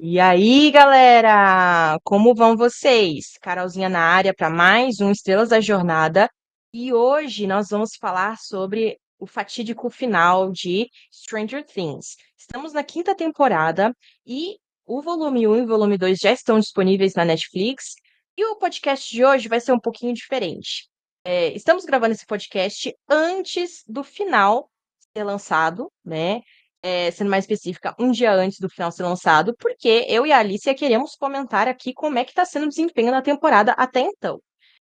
E aí, galera, como vão vocês? Carolzinha na área para mais um Estrelas da Jornada. E hoje nós vamos falar sobre o fatídico final de Stranger Things. Estamos na quinta temporada e o volume um e o volume 2 já estão disponíveis na Netflix. E o podcast de hoje vai ser um pouquinho diferente. Estamos gravando esse podcast antes do final ser lançado, né? Sendo mais específica, um dia antes do final ser lançado, porque eu e a Alicia queremos comentar aqui como é que está sendo o desempenho da temporada até então.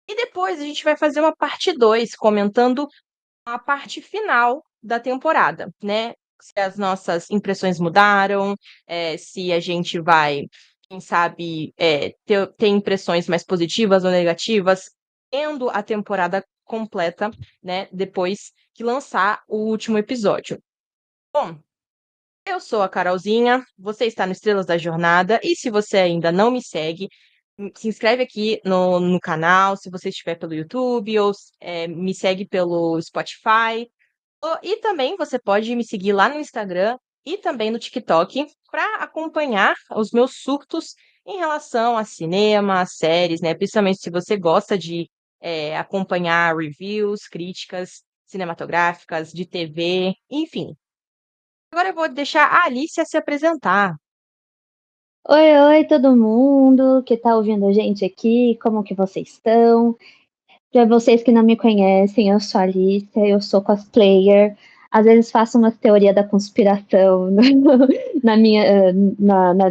E depois a gente vai fazer uma parte 2 comentando a parte final da temporada, né? Se as nossas impressões mudaram, se a gente vai, quem sabe, ter impressões mais positivas ou negativas, tendo a temporada completa, né? Depois que lançar o último episódio. Bom, eu sou a Carolzinha, você está no Estrelas da Jornada, e se você ainda não me segue, se inscreve aqui no canal, se você estiver pelo YouTube, ou me segue pelo Spotify. E também você pode me seguir lá no Instagram e também no TikTok para acompanhar os meus surtos em relação a cinema, a séries, né? Principalmente se você gosta de acompanhar reviews, críticas cinematográficas, de TV, enfim. Agora eu vou deixar a Alicia se apresentar. Oi, oi, todo mundo que tá ouvindo a gente aqui, como que vocês estão? Para vocês que não me conhecem, eu sou a Alicia, eu sou cosplayer. Às vezes faço umas teorias da conspiração na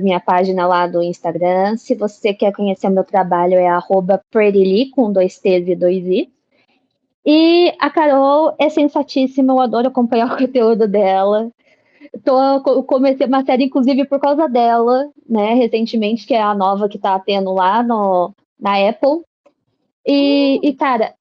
minha página lá do Instagram. Se você quer conhecer meu trabalho, é @prettyli, com dois T's e dois I. E a Carol é sensatíssima, eu adoro acompanhar o conteúdo dela. Comecei uma série, inclusive, por causa dela, né? Recentemente, que é a nova que tá tendo lá na Apple. Cara,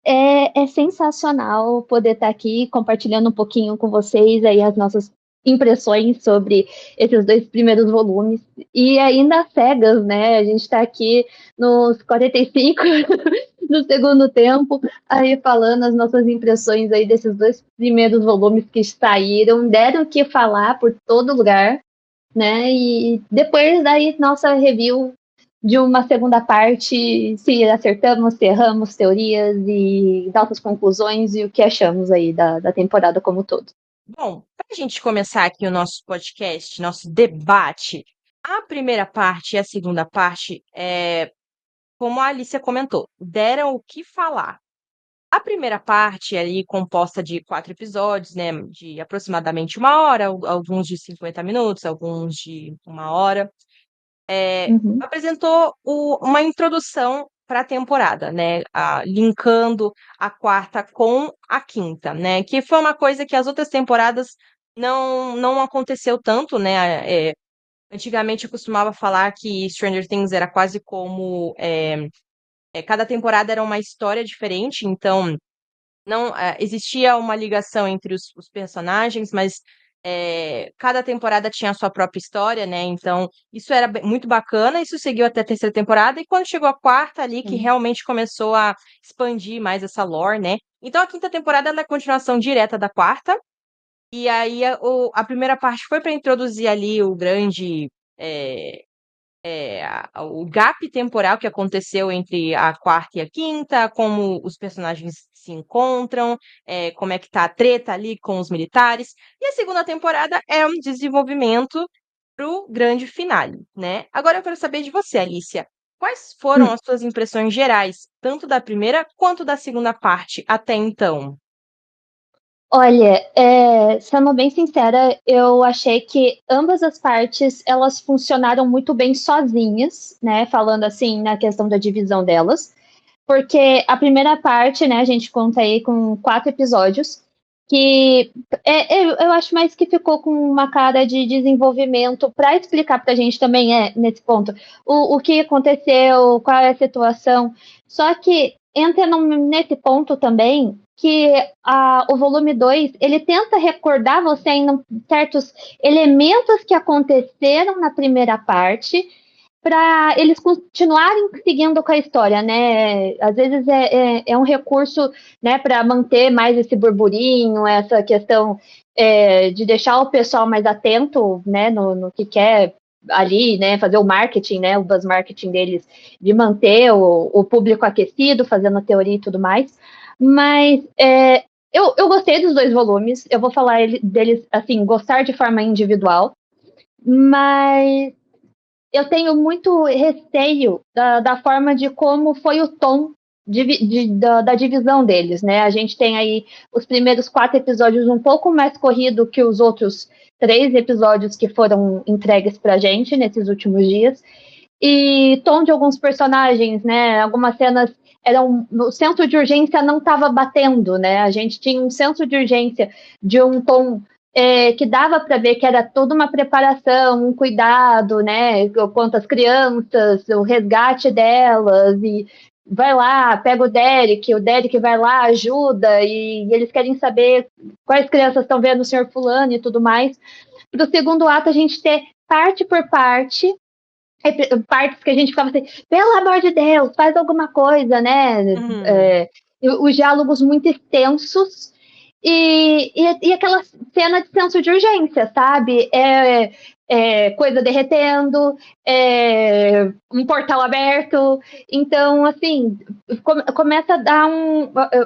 é sensacional poder estar aqui compartilhando um pouquinho com vocês aí as nossas impressões sobre esses dois primeiros volumes. E ainda às cegas, né? A gente está aqui nos 45 do segundo tempo, aí falando as nossas impressões aí desses dois primeiros volumes que saíram, deram o que falar por todo lugar, né? E depois daí nossa review de uma segunda parte, se acertamos, se erramos, teorias e nossas conclusões e o que achamos aí da temporada como um todo. Bom, para a gente começar aqui o nosso podcast, nosso debate, a primeira parte e a segunda parte, como a Alicia comentou, deram o que falar. A primeira parte, ali composta de 4 episódios, né, de aproximadamente 1 hora, alguns de 50 minutos, alguns de 1 hora, Uhum. apresentou uma introdução para a temporada, né? Linkando a quarta com a quinta, né? Que foi uma coisa que as outras temporadas não aconteceu tanto, né? Antigamente eu costumava falar que Stranger Things era quase como cada temporada era uma história diferente, então não existia uma ligação entre os personagens, mas cada temporada tinha a sua própria história, né? Então, isso era muito bacana, isso seguiu até a terceira temporada, e quando chegou a quarta ali, que Sim. realmente começou a expandir mais essa lore, né? Então, a quinta temporada ela é a continuação direta da quarta, e aí a primeira parte foi para introduzir ali o grande. é, o gap temporal que aconteceu entre a quarta e a quinta, como os personagens se encontram, como é que tá a treta ali com os militares. E a segunda temporada é um desenvolvimento pro grande finale, né? Agora eu quero saber de você, Alicia. Quais foram as suas impressões gerais, tanto da primeira quanto da segunda parte até então? Olha, sendo bem sincera, eu achei que ambas as partes elas funcionaram muito bem sozinhas, né? Falando assim na questão da divisão delas. Porque a primeira parte, né, a gente conta aí com 4 episódios, que eu acho mais que ficou com uma cara de desenvolvimento para explicar para a gente também, nesse ponto, o que aconteceu, qual é a situação. Só que entra nesse ponto também que o volume 2 ele tenta recordar você ainda certos elementos que aconteceram na primeira parte para eles continuarem seguindo com a história, né? Às vezes é um recurso, né, para manter mais esse burburinho, essa questão de deixar o pessoal mais atento, né, no que quer ali, né, fazer o marketing, né, o buzz marketing deles, de manter o público aquecido, fazendo a teoria e tudo mais. Mas eu gostei dos 2 volumes, eu vou falar deles, assim, gostar de forma individual, mas eu tenho muito receio da forma de como foi o tom da divisão deles, né? A gente tem aí os primeiros 4 episódios um pouco mais corrido que os outros 3 episódios que foram entregues pra gente nesses últimos dias. E tom de alguns personagens, né? Algumas cenas eram. O senso de urgência não estava batendo, né? A gente tinha um senso de urgência de um tom que dava para ver que era toda uma preparação, um cuidado, né? Quanto às crianças, o resgate delas, e vai lá, pega o Derek vai lá, ajuda, e eles querem saber quais crianças estão vendo o senhor fulano e tudo mais. Para o segundo ato, a gente ter parte por parte partes que a gente ficava assim, pelo amor de Deus, faz alguma coisa, né? Uhum. Os diálogos muito extensos e aquela cena de senso de urgência, sabe? Coisa derretendo, um portal aberto. Então, assim, começa a dar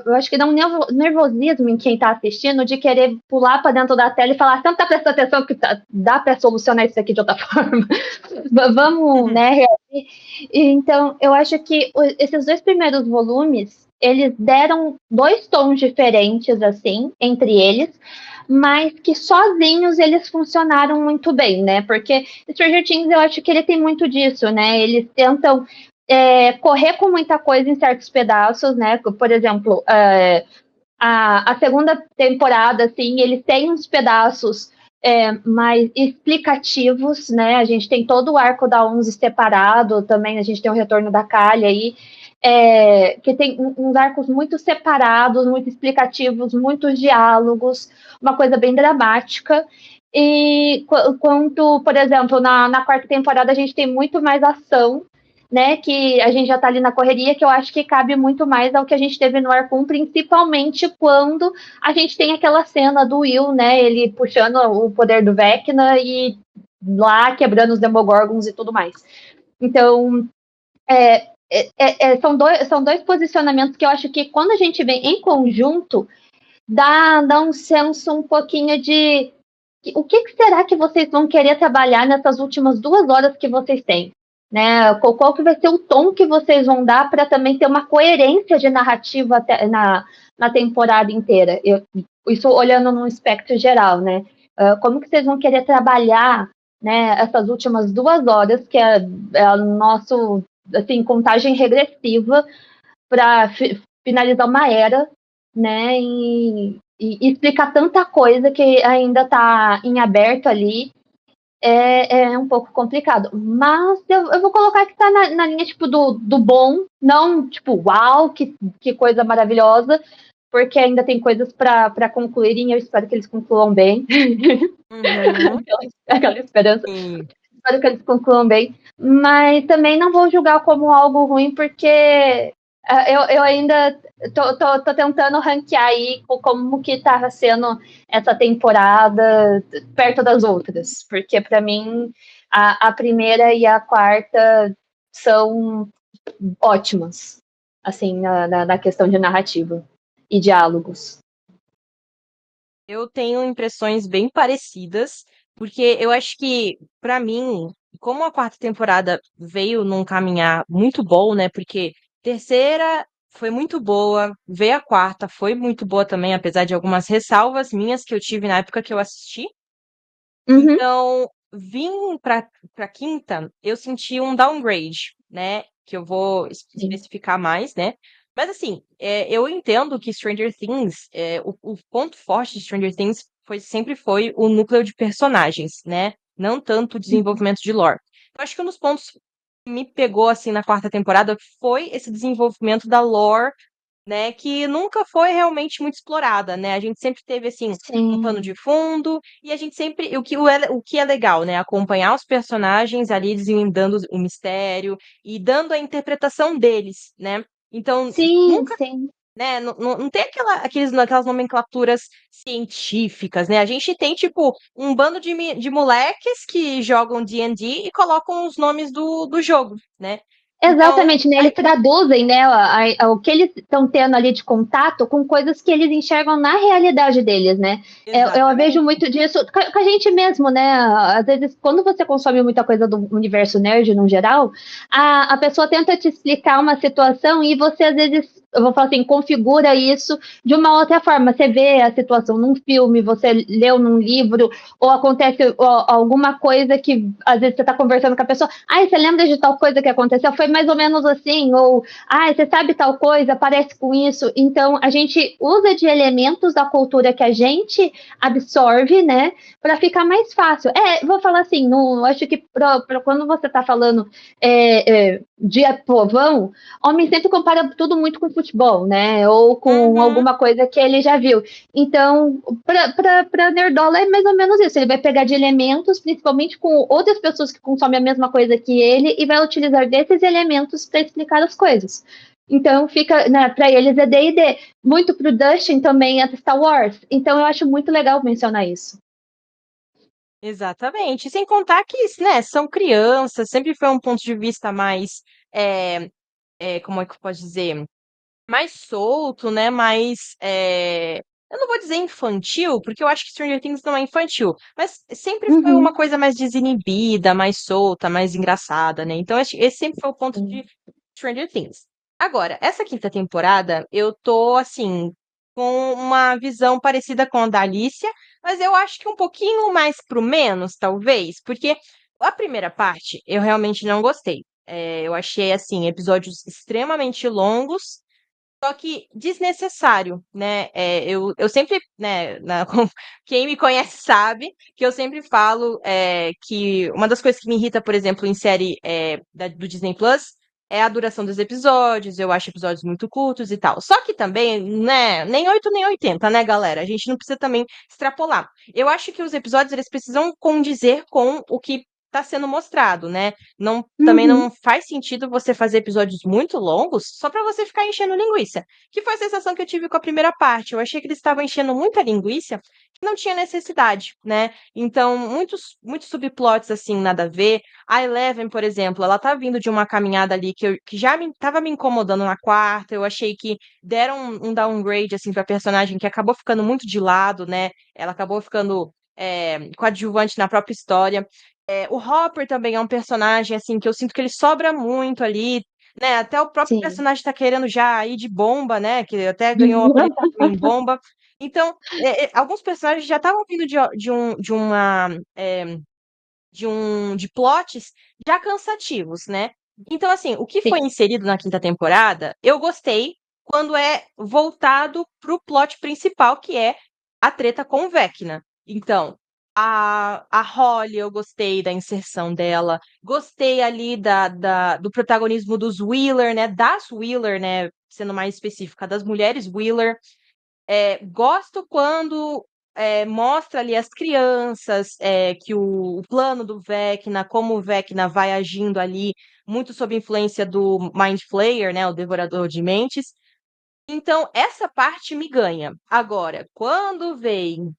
eu acho que dá um nervosismo em quem está assistindo de querer pular para dentro da tela e falar, você não está prestando atenção que dá para solucionar isso aqui de outra forma. Vamos, Uhum. né, reagir. Então, eu acho que esses 2 primeiros volumes, eles deram 2 tons diferentes, assim, entre eles, mas que sozinhos eles funcionaram muito bem, né? Porque Stranger Things, eu acho que ele tem muito disso, né? Eles tentam correr com muita coisa em certos pedaços, né? Por exemplo, a segunda temporada, assim, eles têm uns pedaços mais explicativos, né? A gente tem todo o arco da 11 separado, também a gente tem o retorno da Calha aí, que tem uns arcos muito separados, muito explicativos, muitos diálogos, uma coisa bem dramática. E quanto, por exemplo, na 4ª temporada a gente tem muito mais ação, né, que a gente já está ali na correria, que eu acho que cabe muito mais ao que a gente teve no Arcum, principalmente quando a gente tem aquela cena do Will, né, ele puxando o poder do Vecna e lá quebrando os Demogorgons e tudo mais. Então, são dois posicionamentos que eu acho que quando a gente vem em conjunto, dá um senso um pouquinho de o que será que vocês vão querer trabalhar nessas últimas 2 horas que vocês têm? Né? Qual que vai ser o tom que vocês vão dar para também ter uma coerência de narrativa na temporada inteira? Isso olhando num espectro geral, né? Como que vocês vão querer trabalhar, né, essas últimas 2 horas, que é a nosso assim, contagem regressiva para finalizar uma era, né? E explicar tanta coisa que ainda está em aberto ali um pouco complicado. Mas eu vou colocar que está na linha tipo do bom, não tipo, uau, que coisa maravilhosa, porque ainda tem coisas para concluírem e eu espero que eles concluam bem. Uhum. aquela esperança. Sim. Espero que eles concluam bem. Mas também não vou julgar como algo ruim, porque eu ainda tô tentando ranquear aí como que tá sendo essa temporada perto das outras. Porque para mim a primeira e a quarta são ótimas, assim, na questão de narrativa e diálogos. Eu tenho impressões bem parecidas, porque eu acho que, pra mim, como a 4ª temporada veio num caminhar muito bom, né? Porque terceira foi muito boa, veio a quarta, foi muito boa também, apesar de algumas ressalvas minhas que eu tive na época que eu assisti. Uhum, Então, vim pra quinta, eu senti um downgrade, né? Que eu vou sim. especificar mais, né? Mas assim, eu entendo que Stranger Things, o ponto forte de Stranger Things sempre foi o núcleo de personagens, né? Não tanto o desenvolvimento de lore. Eu acho que um dos pontos que me pegou assim na 4ª temporada foi esse desenvolvimento da lore, né, que nunca foi realmente muito explorada, né? A gente sempre teve assim um pano Sim. de fundo e a gente sempre o que é legal, né, acompanhar os personagens ali desvendando o mistério e dando a interpretação deles, né? Então, Sim, nunca sim. né? Não tem aquelas nomenclaturas científicas, né? A gente tem, tipo, um bando de moleques que jogam D&D e colocam os nomes do jogo, né? Então, Exatamente, né? Eles traduzem, né, o que eles estão tendo ali de contato com coisas que eles enxergam na realidade deles, né? Eu vejo exatamente. muito disso com a gente mesmo, né? Às vezes, quando você consome muita coisa do universo nerd no geral, a pessoa tenta te explicar uma situação e você, às vezes, eu vou falar assim, configura isso de uma outra forma. Você vê a situação num filme, você leu num livro, ou acontece alguma coisa que às vezes você está conversando com a pessoa, ai, você lembra de tal coisa que aconteceu? Foi mais ou menos assim, ou ai, você sabe tal coisa, parece com isso. Então a gente usa de elementos da cultura que a gente absorve, né, para ficar mais fácil. Vou falar assim, não, acho que quando você está falando de povão, homem sempre compara tudo muito com futebol, né, ou com Uhum. alguma coisa que ele já viu. Então, para Nerdola é mais ou menos isso. Ele vai pegar de elementos, principalmente com outras pessoas que consomem a mesma coisa que ele, e vai utilizar desses elementos para explicar as coisas. Então, fica, né, para eles é D&D. Muito pro Dustin também é Star Wars. Então, eu acho muito legal mencionar isso. Exatamente. Sem contar que, né, são crianças, sempre foi um ponto de vista mais, é, como é que eu posso dizer? Mais solto, né? Mais. Eu não vou dizer infantil, porque eu acho que Stranger Things não é infantil, mas sempre foi uma Uhum. coisa mais desinibida, mais solta, mais engraçada, né? Então, esse sempre foi o ponto de Stranger Things. Agora, essa quinta temporada, eu tô, assim, com uma visão parecida com a da Alicia, mas eu acho que um pouquinho mais pro menos, talvez, porque a primeira parte eu realmente não gostei. Eu achei, assim, episódios extremamente longos, só que desnecessário, né? Eu sempre, né, quem me conhece sabe que eu sempre falo que uma das coisas que me irrita, por exemplo, em série do Disney Plus é a duração dos episódios. Eu acho episódios muito curtos e tal. Só que também, né, nem 8 nem 80, né, galera? A gente não precisa também extrapolar. Eu acho que os episódios eles precisam condizer com o que está sendo mostrado, né? Também Uhum. não faz sentido você fazer episódios muito longos só pra você ficar enchendo linguiça. Que foi a sensação que eu tive com a primeira parte. Eu achei que eles estavam enchendo muita linguiça que não tinha necessidade, né? Então, muitos subplots assim, nada a ver. A Eleven, por exemplo, ela tá vindo de uma caminhada ali que já tava me incomodando na quarta. Eu achei que deram um downgrade assim pra personagem que acabou ficando muito de lado, né? Ela acabou ficando coadjuvante na própria história. O Hopper também é um personagem, assim, que eu sinto que ele sobra muito ali, né? Até o próprio Sim. personagem tá querendo já ir de bomba, né? Que até ganhou o apelido de Homem Bomba. Então, alguns personagens já estavam vindo de plots já cansativos, né? Então, assim, o que foi Sim. inserido na quinta temporada, eu gostei quando é voltado pro plot principal, que é a treta com o Vecna. Então, a Holly, eu gostei da inserção dela. Gostei ali do protagonismo dos Wheeler, né? Das Wheeler, né? Sendo mais específica, das mulheres Wheeler. Gosto quando mostra ali as crianças, que o plano do Vecna, como o Vecna vai agindo ali, muito sob influência do Mind Flayer, né? O Devorador de Mentes. Então, essa parte me ganha. Agora, quando vem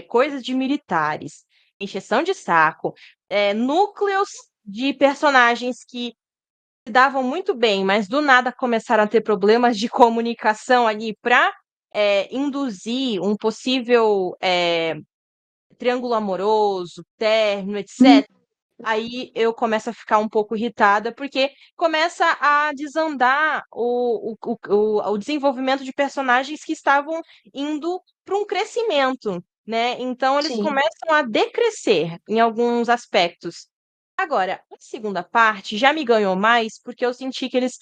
coisas de militares, encheção de saco, núcleos de personagens que se davam muito bem, mas do nada começaram a ter problemas de comunicação ali para induzir um possível triângulo amoroso, término, Uhum. etc. Aí eu começo a ficar um pouco irritada, porque começa a desandar o desenvolvimento de personagens que estavam indo para um crescimento, né? Então eles Sim. começam a decrescer em alguns aspectos. Agora, a segunda parte já me ganhou mais, porque eu senti que eles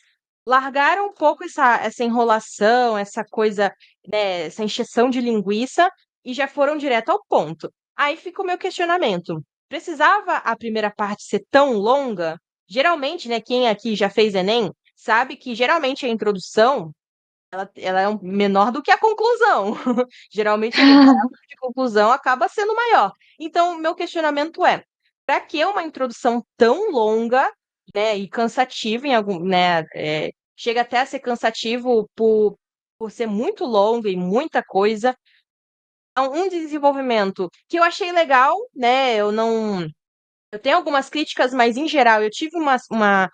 largaram um pouco essa enrolação, essa coisa, né, essa encheção de linguiça, e já foram direto ao ponto. Aí fica o meu questionamento. Precisava a primeira parte ser tão longa? Geralmente, né, quem aqui já fez Enem sabe que geralmente a introdução ela é menor do que a conclusão. Geralmente o parágrafo de conclusão acaba sendo maior. Então, meu questionamento é: para que uma introdução tão longa, né, e cansativa em algum, né, chega até a ser cansativo por ser muito longa e muita coisa, um desenvolvimento que eu achei legal, né? Eu tenho algumas críticas, mas em geral eu tive uma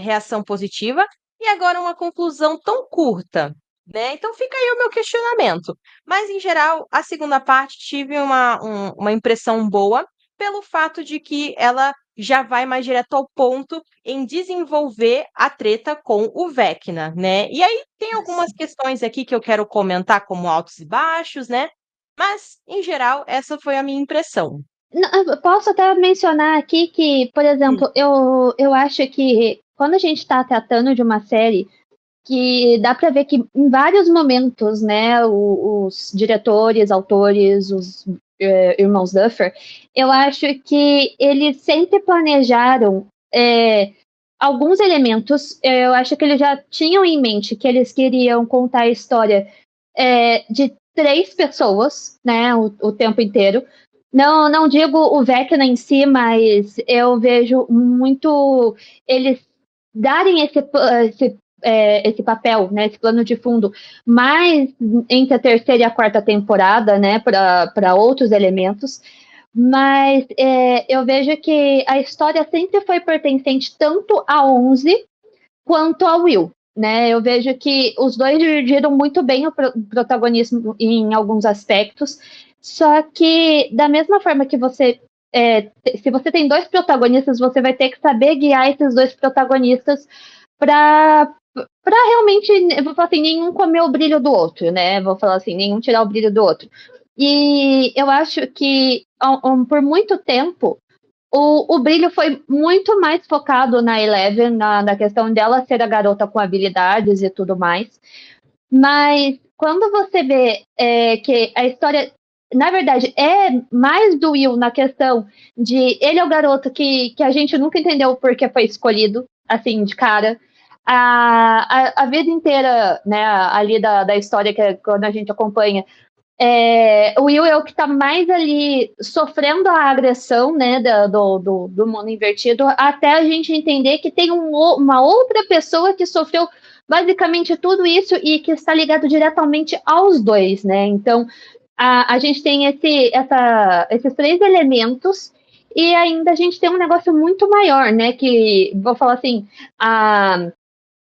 reação positiva, e agora uma conclusão tão curta, né? Então fica aí o meu questionamento. Mas em geral, a segunda parte tive uma impressão boa pelo fato de que ela já vai mais direto ao ponto em desenvolver a treta com o Vecna, né? E aí tem algumas questões aqui que eu quero comentar como altos e baixos, né? Mas, em geral, essa foi a minha impressão. Eu posso até mencionar aqui que, por Hum. exemplo, eu acho que quando a gente está tratando de uma série que dá para ver que em vários momentos, né, os diretores, autores, os irmãos Duffer, eu acho que eles sempre planejaram alguns elementos. Eu acho que eles já tinham em mente que eles queriam contar a história de três pessoas, né, o tempo inteiro. Não digo o Vecna em si, mas eu vejo muito eles darem esse papel, né, esse plano de fundo, mais entre a terceira e a quarta temporada, né, para outros elementos. Mas eu vejo que a história sempre foi pertencente tanto a 11 quanto a Will. Né, eu vejo que os dois dividiram muito bem o protagonismo em alguns aspectos, só que da mesma forma que se você tem dois protagonistas, você vai ter que saber guiar esses dois protagonistas para realmente, eu vou falar assim, nenhum comer o brilho do outro, né? Vou falar assim, nenhum tirar o brilho do outro. E eu acho que por muito tempo o brilho foi muito mais focado na Eleven, na questão dela ser a garota com habilidades e tudo mais. Mas quando você vê que a história, na verdade, é mais do Will na questão de ele é o garoto que a gente nunca entendeu porque foi escolhido, assim, de cara. A vida inteira, né, ali da história, que é quando a gente acompanha, o Will é o que está mais ali sofrendo a agressão, né, do mundo invertido, até a gente entender que tem uma outra pessoa que sofreu basicamente tudo isso e que está ligado diretamente aos dois, né? Então a gente tem esses três elementos e ainda a gente tem um negócio muito maior, né? Que vou falar assim,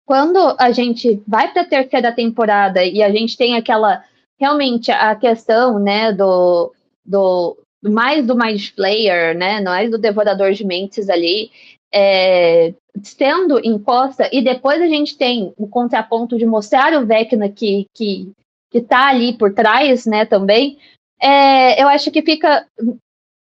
quando a gente vai para a terceira temporada e a gente tem aquela realmente a questão, né, do mais do Mind Flayer, né, mais do Devorador de Mentes ali, sendo imposta, e depois a gente tem o contraponto de mostrar o Vecna que tá ali por trás, né, também, eu acho que fica.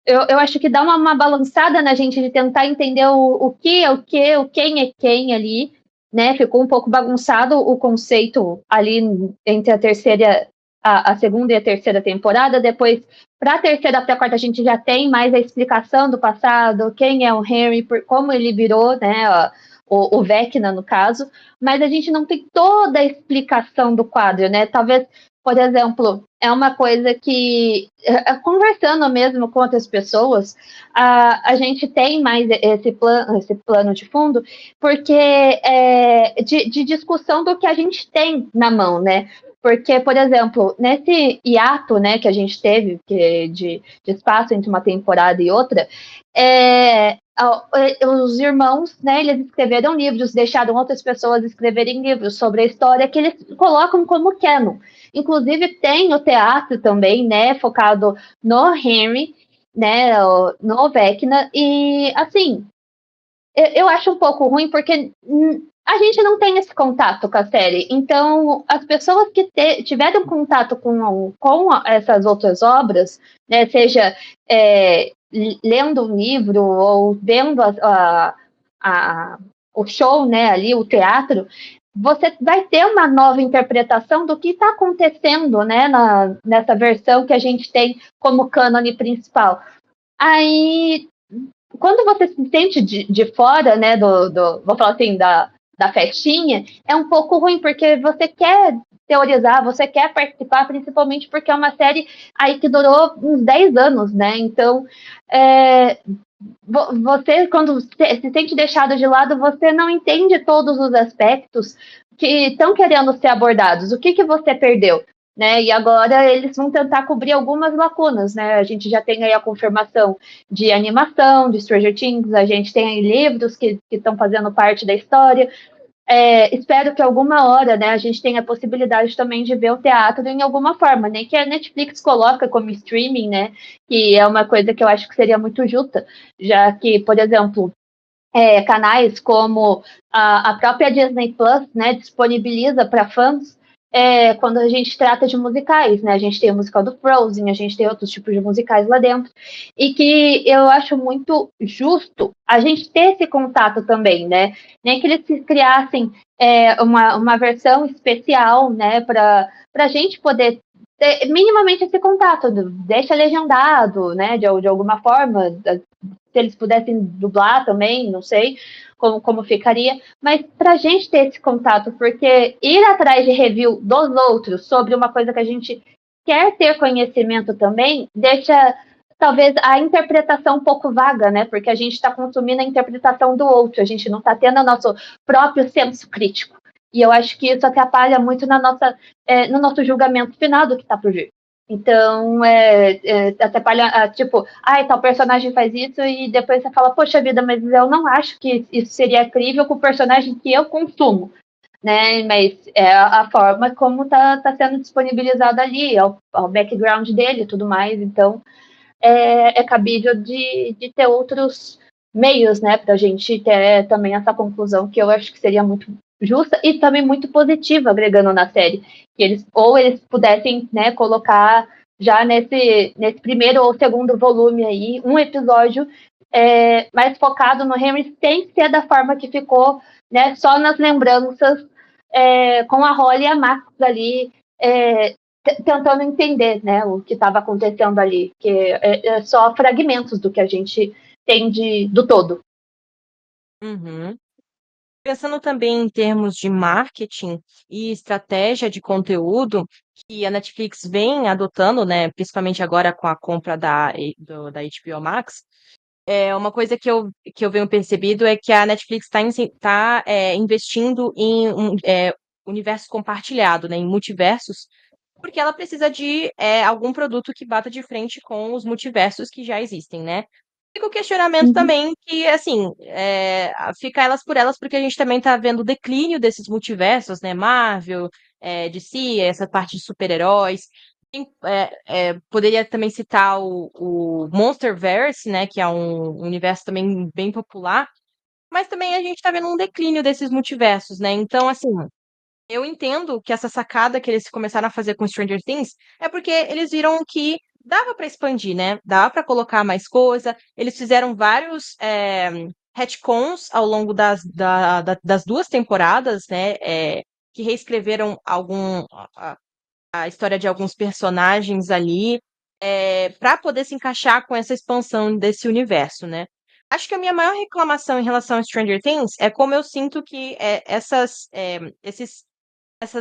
Eu acho que dá uma balançada na gente de tentar entender o que é o que, o quem é quem ali, né? Ficou um pouco bagunçado o conceito ali entre a segunda e a terceira temporada. Depois, para a terceira e a quarta, a gente já tem mais a explicação do passado, quem é o Henry, como ele virou, né? O Vecna, no caso, mas a gente não tem toda a explicação do quadro, né? Talvez, por exemplo, é uma coisa que, conversando mesmo com outras pessoas, a gente tem mais esse plano de fundo, porque de discussão do que a gente tem na mão, né? Porque, por exemplo, nesse hiato, né, que a gente teve de espaço entre uma temporada e outra, os irmãos, né, eles escreveram livros, deixaram outras pessoas escreverem livros sobre a história que eles colocam como canon. Inclusive tem o teatro também, né, focado no Henry, né, no Vecna, e assim, eu acho um pouco ruim porque a gente não tem esse contato com a série. Então, as pessoas que tiveram contato com essas outras obras, né, seja lendo um livro ou vendo o show, né, ali, o teatro, você vai ter uma nova interpretação do que está acontecendo, né, nessa versão que a gente tem como cânone principal. Aí, quando você se sente de fora, né, vou falar assim, da festinha, é um pouco ruim, porque você quer teorizar, você quer participar, principalmente porque é uma série aí que durou uns 10 anos, né? Então, você, quando se sente deixado de lado, você não entende todos os aspectos que estão querendo ser abordados. O que você perdeu? Né? E agora eles vão tentar cobrir algumas lacunas, né? A gente já tem aí a confirmação de animação, de Stranger Things, a gente tem aí livros que estão fazendo parte da história. Espero que alguma hora, né, a gente tenha a possibilidade também de ver o teatro em alguma forma, nem que a Netflix coloca como streaming, né, que é uma coisa que eu acho que seria muito justa, já que, por exemplo, canais como a própria Disney Plus, né, disponibiliza para fãs quando a gente trata de musicais, né? A gente tem o musical do Frozen, a gente tem outros tipos de musicais lá dentro, e que eu acho muito justo a gente ter esse contato também, né? Nem que eles criassem uma versão especial, né, para a gente poder ter minimamente esse contato, deixa legendado, né, de alguma forma, se eles pudessem dublar também, não sei como ficaria, mas para a gente ter esse contato, porque ir atrás de review dos outros sobre uma coisa que a gente quer ter conhecimento também, deixa talvez a interpretação um pouco vaga, né? Porque a gente está consumindo a interpretação do outro, a gente não está tendo o nosso próprio senso crítico. E eu acho que isso atrapalha muito no nosso julgamento final do que está por vir. Então, atrapalha, tipo, tal personagem faz isso, e depois você fala, poxa vida, mas eu não acho que isso seria crível com o personagem que eu consumo, né? Mas é a forma como tá sendo disponibilizado ali, o background dele e tudo mais, então é cabível de ter outros meios, né, para a gente ter também essa conclusão que eu acho que seria muito justa e também muito positiva agregando na série, que eles pudessem, né, colocar já nesse primeiro ou segundo volume aí um episódio mais focado no Henry sem ser da forma que ficou, né, só nas lembranças com a Holly e a Max ali tentando entender, né, o que estava acontecendo ali, que é só fragmentos do que a gente tem do todo. Uhum. Pensando também em termos de marketing e estratégia de conteúdo que a Netflix vem adotando, né, principalmente agora com a compra da HBO Max, uma coisa que eu venho percebido é que a Netflix está investindo em universo compartilhado, né, em multiversos, porque ela precisa de algum produto que bata de frente com os multiversos que já existem, né? Fica o questionamento Uhum. também que, assim, fica elas por elas, porque a gente também tá vendo o declínio desses multiversos, né? Marvel, DC, essa parte de super-heróis. Poderia também citar o Monsterverse, né? Que é um universo também bem popular. Mas também a gente tá vendo um declínio desses multiversos, né? Então, assim, eu entendo que essa sacada que eles começaram a fazer com Stranger Things é porque eles viram que dava pra expandir, né? Dava pra colocar mais coisa. Eles fizeram vários retcons ao longo das duas temporadas, né? Que reescreveram a história de alguns personagens ali para poder se encaixar com essa expansão desse universo, né? Acho que a minha maior reclamação em relação a Stranger Things é como eu sinto que essas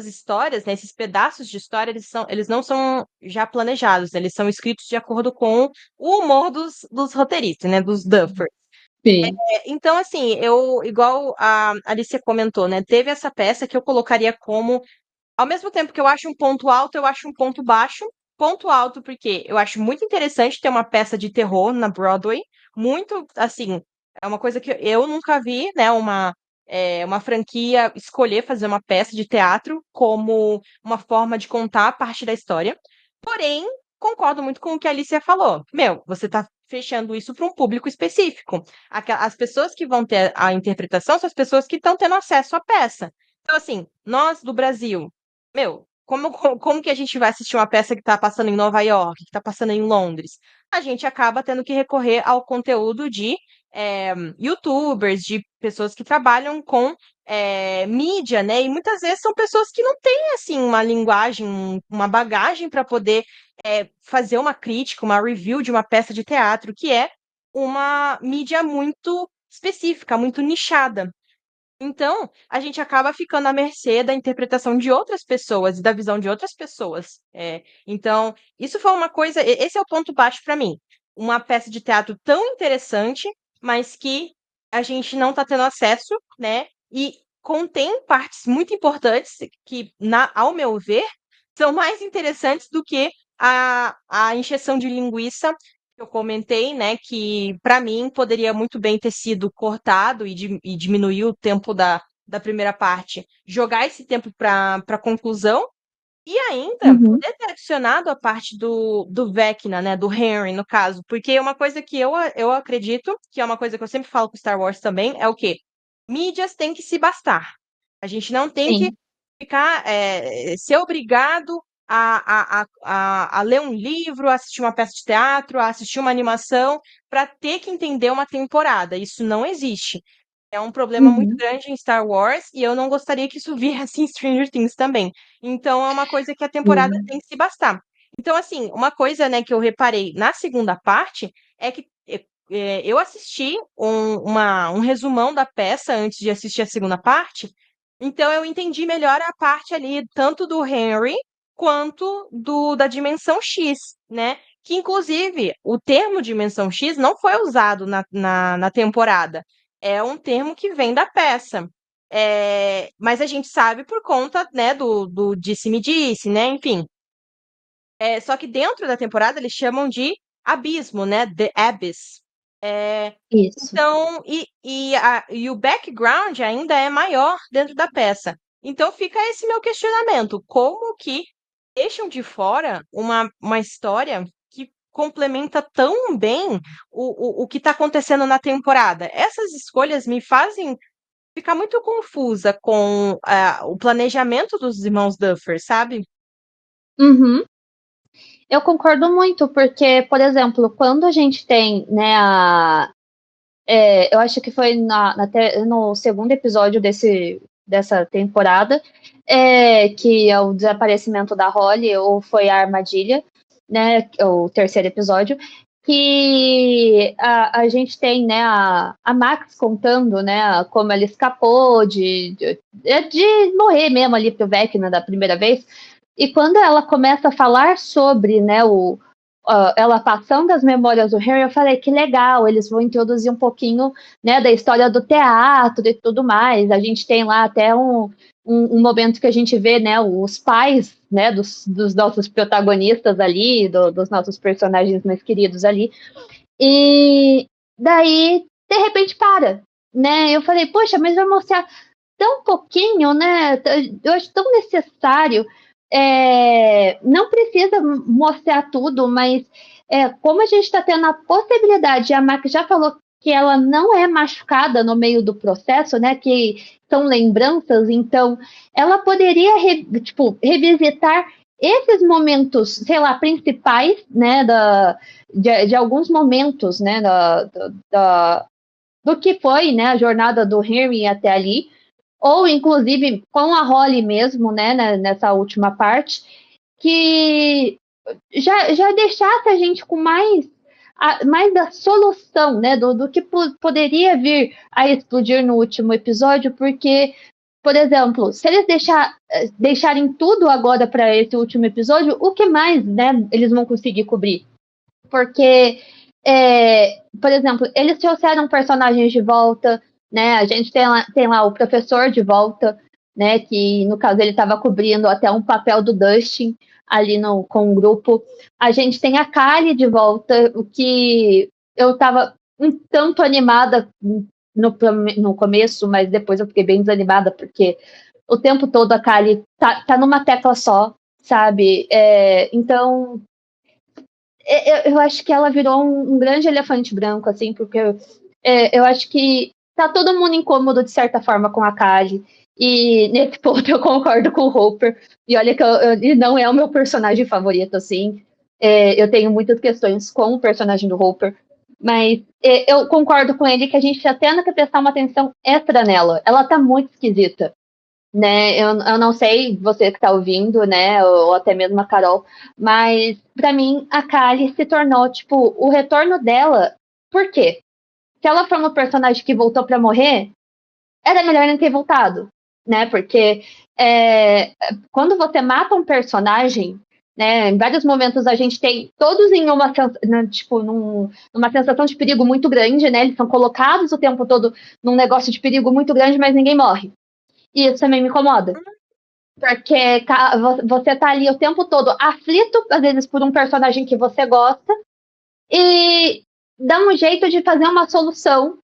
histórias, né, esses pedaços de história, eles não são já planejados, né, eles são escritos de acordo com o humor dos roteiristas, né, dos Duffer. Sim. Então, assim, igual a Alicia comentou, né, teve essa peça que eu colocaria como, ao mesmo tempo que eu acho um ponto alto, eu acho um ponto baixo. Ponto alto porque eu acho muito interessante ter uma peça de terror na Broadway, muito, assim, é uma coisa que eu nunca vi, né, uma franquia escolher fazer uma peça de teatro como uma forma de contar parte da história. Porém, concordo muito com o que a Alicia falou. Meu, você tá fechando isso para um público específico. As pessoas que vão ter a interpretação são as pessoas que estão tendo acesso à peça. Então, assim, nós do Brasil, meu, como que a gente vai assistir uma peça que está passando em Nova York, que está passando em Londres? A gente acaba tendo que recorrer ao conteúdo de YouTubers, de pessoas que trabalham com mídia, né? E muitas vezes são pessoas que não têm assim uma linguagem, uma bagagem para poder fazer uma crítica, uma review de uma peça de teatro, que é uma mídia muito específica, muito nichada. Então, a gente acaba ficando à mercê da interpretação de outras pessoas e da visão de outras pessoas. Então, isso foi uma coisa. Esse é o ponto baixo para mim. uma peça de teatro tão interessante, mas que a gente não está tendo acesso, né? E contém partes muito importantes que, ao meu ver, são mais interessantes do que a encheção de linguiça que eu comentei, né? Que para mim poderia muito bem ter sido cortado e diminuir o tempo da primeira parte, jogar esse tempo para conclusão e ainda Uhum. poder ter adicionado a parte do Vecna, né? Do Henry, no caso. Porque uma coisa que eu acredito, que é uma coisa que eu sempre falo com Star Wars também, é o quê? Mídias têm que se bastar. A gente não tem que Sim. ficar, ser obrigado a ler um livro, a assistir uma peça de teatro, a assistir uma animação, para ter que entender uma temporada. Isso não existe. É um problema muito Uhum. grande em Star Wars e eu não gostaria que isso viesse em Stranger Things também. Então é uma coisa que a temporada Sim. tem que se bastar. Então, assim, uma coisa, né, que eu reparei na segunda parte é que eu assisti um resumão da peça antes de assistir a segunda parte, então eu entendi melhor a parte ali, tanto do Henry quanto da Dimensão X, né? Que, inclusive, o termo Dimensão X não foi usado na temporada. É um termo que vem da peça. Mas a gente sabe por conta, né, do disse-me-disse, né? Enfim. Só que dentro da temporada eles chamam de abismo, né? The Abyss. Isso. Então, e o background ainda é maior dentro da peça. Então fica esse meu questionamento: como que deixam de fora uma história que complementa tão bem o que está acontecendo na temporada? Essas escolhas me fazem ficar muito confusa com o planejamento dos irmãos Duffer, sabe? Uhum. Eu concordo muito, porque, por exemplo, quando a gente tem, né, eu acho que foi no segundo episódio dessa temporada, que é o desaparecimento da Holly, ou foi a armadilha, né, o terceiro episódio, que gente tem, né, a Max contando, né, como ela escapou de morrer mesmo ali pro Vecna da primeira vez, e quando ela começa a falar sobre, né, ela passando as memórias do Harry, eu falei que legal, eles vão introduzir um pouquinho, né, da história do teatro e tudo mais. A gente tem lá até um momento que a gente vê, né, os pais, né, dos nossos protagonistas ali, dos nossos personagens mais queridos ali. E daí, de repente, para, né? Eu falei, poxa, mas vai mostrar tão pouquinho, né? Eu acho tão necessário. Não precisa mostrar tudo, mas como a gente está tendo a possibilidade, a Mac já falou que ela não é machucada no meio do processo, né? Que são lembranças, então ela poderia revisitar esses momentos, sei lá, principais, né? De alguns momentos, né? Do que foi, né? A jornada do Henry até ali, ou inclusive com a Holly mesmo, né, nessa última parte, que já deixasse a gente com mais da solução, né, do que poderia vir a explodir no último episódio, porque, por exemplo, se eles deixarem tudo agora para esse último episódio, o que mais, né, eles vão conseguir cobrir? Porque, por exemplo, eles trouxeram personagens de volta, né? A gente tem lá o professor de volta, né? Que no caso ele estava cobrindo até um papel do Dustin ali com o grupo. A gente tem a Kali de volta, o que eu estava um tanto animada no começo, mas depois eu fiquei bem desanimada, porque o tempo todo a Kali tá numa tecla só, sabe? Então, eu acho que ela virou um grande elefante branco, assim, porque eu acho que tá todo mundo incômodo, de certa forma, com a Kali. E nesse ponto eu concordo com o Hopper. E olha que ele não é o meu personagem favorito, assim. Eu tenho muitas questões com o personagem do Hopper. Mas eu concordo com ele que a gente tá tendo que prestar uma atenção extra nela. Ela tá muito esquisita, né? Eu não sei você que está ouvindo, né? Ou até mesmo a Carol, mas para mim a Kali se tornou tipo o retorno dela. Por quê? Se ela for uma personagem que voltou para morrer, era melhor não ter voltado, né? Porque quando você mata um personagem, né? Em vários momentos a gente tem todos em numa sensação de perigo muito grande, né? Eles são colocados o tempo todo num negócio de perigo muito grande, mas ninguém morre. E isso também me incomoda. Porque você tá ali o tempo todo aflito, às vezes, por um personagem que você gosta, e dá um jeito de fazer uma solução.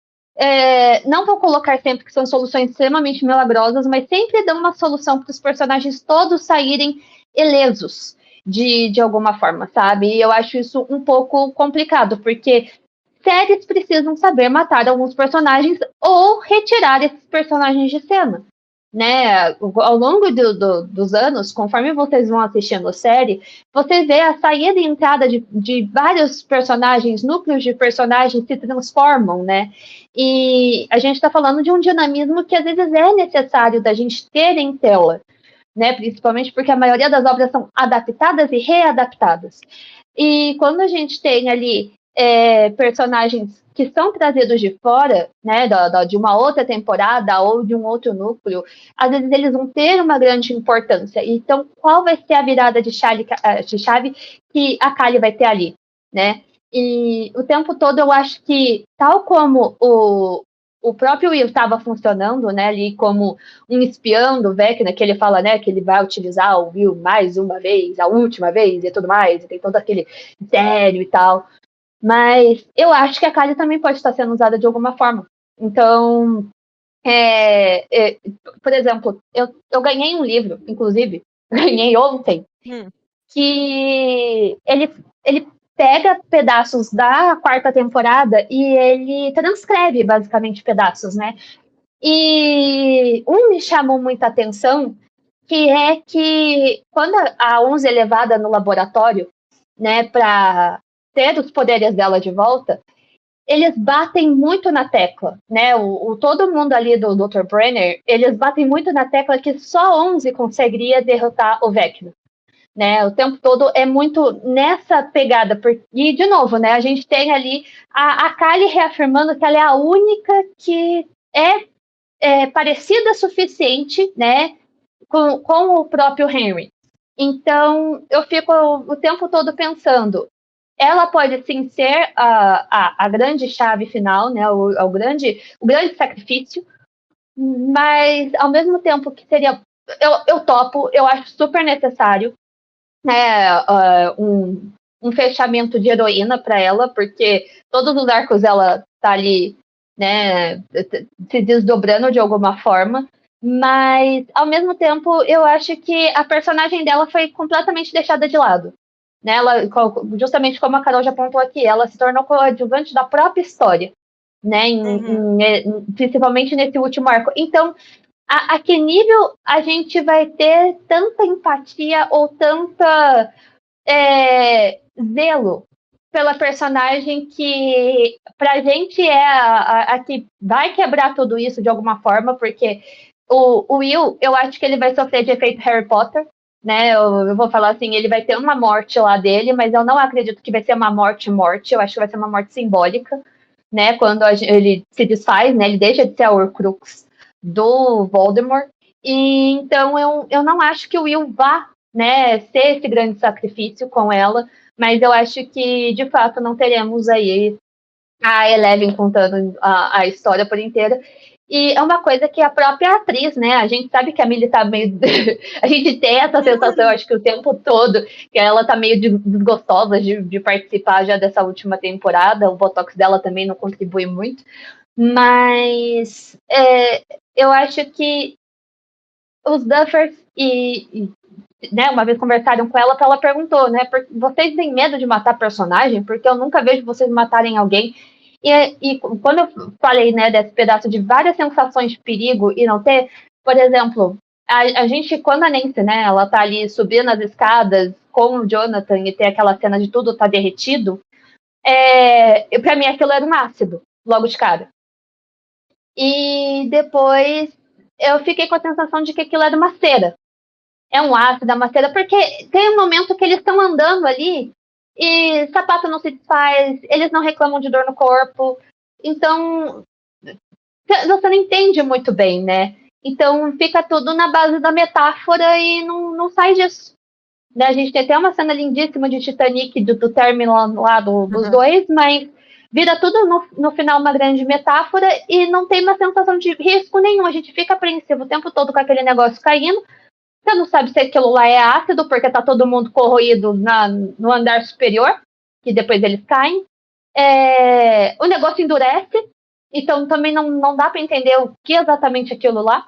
Não vou colocar sempre que são soluções extremamente milagrosas, mas sempre dão uma solução para os personagens todos saírem ilesos de alguma forma, sabe? E eu acho isso um pouco complicado, porque séries precisam saber matar alguns personagens ou retirar esses personagens de cena. Né, ao longo dos anos, conforme vocês vão assistindo a série, você vê a saída e entrada de vários personagens, núcleos de personagens se transformam, né? E a gente está falando de um dinamismo que às vezes é necessário da gente ter em tela, né? Principalmente porque a maioria das obras são adaptadas e readaptadas. E quando a gente tem ali personagens que são trazidos de fora, né, de uma outra temporada ou de um outro núcleo, às vezes eles vão ter uma grande importância. Então, qual vai ser a virada de chave que a Kali vai ter ali, né? E o tempo todo eu acho que, tal como o próprio Will estava funcionando, né, ali como um espião do Vecna, que ele fala, né, que ele vai utilizar o Will mais uma vez, a última vez e tudo mais, e tem todo aquele mistério e tal. Mas eu acho que a Kali também pode estar sendo usada de alguma forma. Então, por exemplo, eu ganhei um livro, inclusive, ganhei ontem, que ele pega pedaços da quarta temporada e ele transcreve, basicamente, pedaços, né? E me chamou muita atenção, que é que quando a 11 é levada no laboratório, né, para ter os poderes dela de volta, eles batem muito na tecla, né? Todo mundo ali do Dr. Brenner, eles batem muito na tecla que só 11 conseguiria derrotar o Vecna, né? O tempo todo é muito nessa pegada. E, de novo, né? A gente tem ali a Kali reafirmando que ela é a única que é parecida o suficiente, né? Com o próprio Henry. Então, eu fico o tempo todo pensando, ela pode sim ser a grande chave final, né? O grande sacrifício, mas ao mesmo tempo que seria. Eu topo, eu acho super necessário, né, um fechamento de heroína para ela, porque todos os arcos ela tá ali, né, se desdobrando de alguma forma. Mas, ao mesmo tempo, eu acho que a personagem dela foi completamente deixada de lado. Né? Ela, justamente como a Carol já apontou aqui, ela se tornou coadjuvante da própria história, né? Principalmente nesse último arco. Então, a que nível a gente vai ter tanta empatia ou tanta zelo pela personagem que pra gente é a que vai quebrar tudo isso de alguma forma, porque o Will, eu acho que ele vai sofrer de efeito Harry Potter, né? Eu vou falar assim, ele vai ter uma morte lá dele, mas eu não acredito que vai ser uma morte, eu acho que vai ser uma morte simbólica, né? Quando ele se desfaz, né? Ele deixa de ser a Horcrux do Voldemort. E então eu não acho que o Will vá, né, ser esse grande sacrifício com ela, mas eu acho que de fato não teremos aí a Eleven contando a história por inteira. E é uma coisa que a própria atriz, né? A gente sabe que a Millie tá meio. A gente tem essa sensação, acho que o tempo todo, que ela tá meio desgostosa de participar já dessa última temporada. O Botox dela também não contribui muito. Mas eu acho que os Duffers né, uma vez conversaram com ela, ela perguntou, né? Vocês têm medo de matar personagem? Porque eu nunca vejo vocês matarem alguém. E quando eu falei, né, desse pedaço de várias sensações de perigo e não ter, por exemplo, a gente, quando a Nancy, né, ela tá ali subindo as escadas com o Jonathan e tem aquela cena de tudo tá derretido, pra mim aquilo era um ácido, logo de cara. E depois eu fiquei com a sensação de que aquilo era uma cera. É um ácido, é uma cera, porque tem um momento que eles estão andando ali e sapato não se desfaz, eles não reclamam de dor no corpo. Então, você não entende muito bem, né? Então, fica tudo na base da metáfora e não sai disso. Né? A gente tem até uma cena lindíssima de Titanic, do término lá dos dois, mas vira tudo no final uma grande metáfora e não tem uma sensação de risco nenhum. A gente fica apreensivo o tempo todo com aquele negócio caindo. Você não sabe se aquilo lá é ácido, porque tá todo mundo corroído no andar superior, que depois eles caem. O negócio endurece, então também não dá para entender o que exatamente é aquilo lá.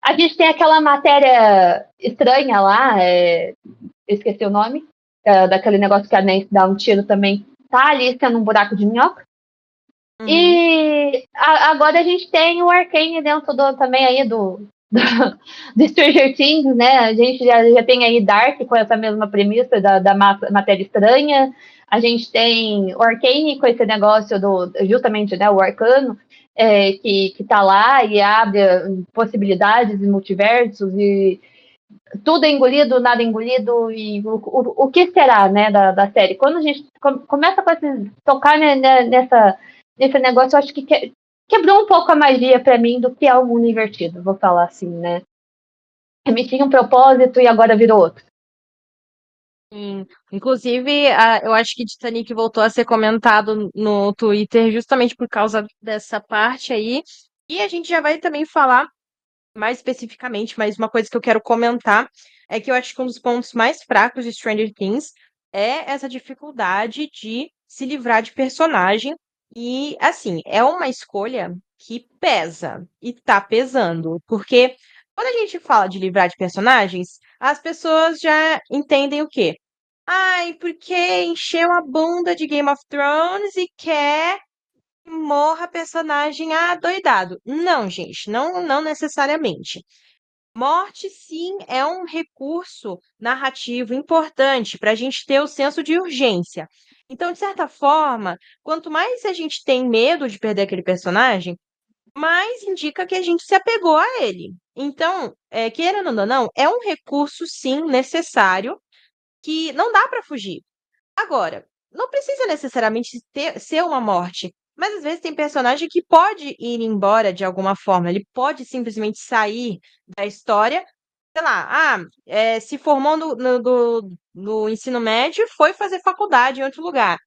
A gente tem aquela matéria estranha lá, esqueci o nome, daquele negócio que a Nancy dá um tiro também, tá ali sendo um buraco de minhoca. Uhum. E agora a gente tem o Arcane dentro também aí do Stranger Things, né? A gente já tem aí Dark com essa mesma premissa da matéria estranha. A gente tem o Arcane com esse negócio justamente, né, o arcano, que tá lá e abre possibilidades e multiversos e tudo é engolido, nada é engolido, e o que será, né, da série? Quando a gente começa a tocar nesse negócio, eu acho que quebrou um pouco a magia para mim do que é o mundo invertido, vou falar assim, né? Me tinha um propósito e agora virou outro. Sim. Inclusive, eu acho que Titanic voltou a ser comentado no Twitter justamente por causa dessa parte aí. E a gente já vai também falar mais especificamente, mas uma coisa que eu quero comentar é que eu acho que um dos pontos mais fracos de Stranger Things é essa dificuldade de se livrar de personagem. E, assim, é uma escolha que pesa e tá pesando, porque quando a gente fala de livrar de personagens, as pessoas já entendem o quê? Ai, porque encheu a bunda de Game of Thrones e quer que morra personagem adoidado. Não, gente, não necessariamente. Morte, sim, é um recurso narrativo importante para a gente ter o senso de urgência. Então, de certa forma, quanto mais a gente tem medo de perder aquele personagem, mais indica que a gente se apegou a ele. Então, querendo ou não, é um recurso, sim, necessário, que não dá para fugir. Agora, não precisa necessariamente ser uma morte, mas às vezes tem personagem que pode ir embora de alguma forma, ele pode simplesmente sair da história, sei lá, se formou no ensino médio, foi fazer faculdade em outro lugar.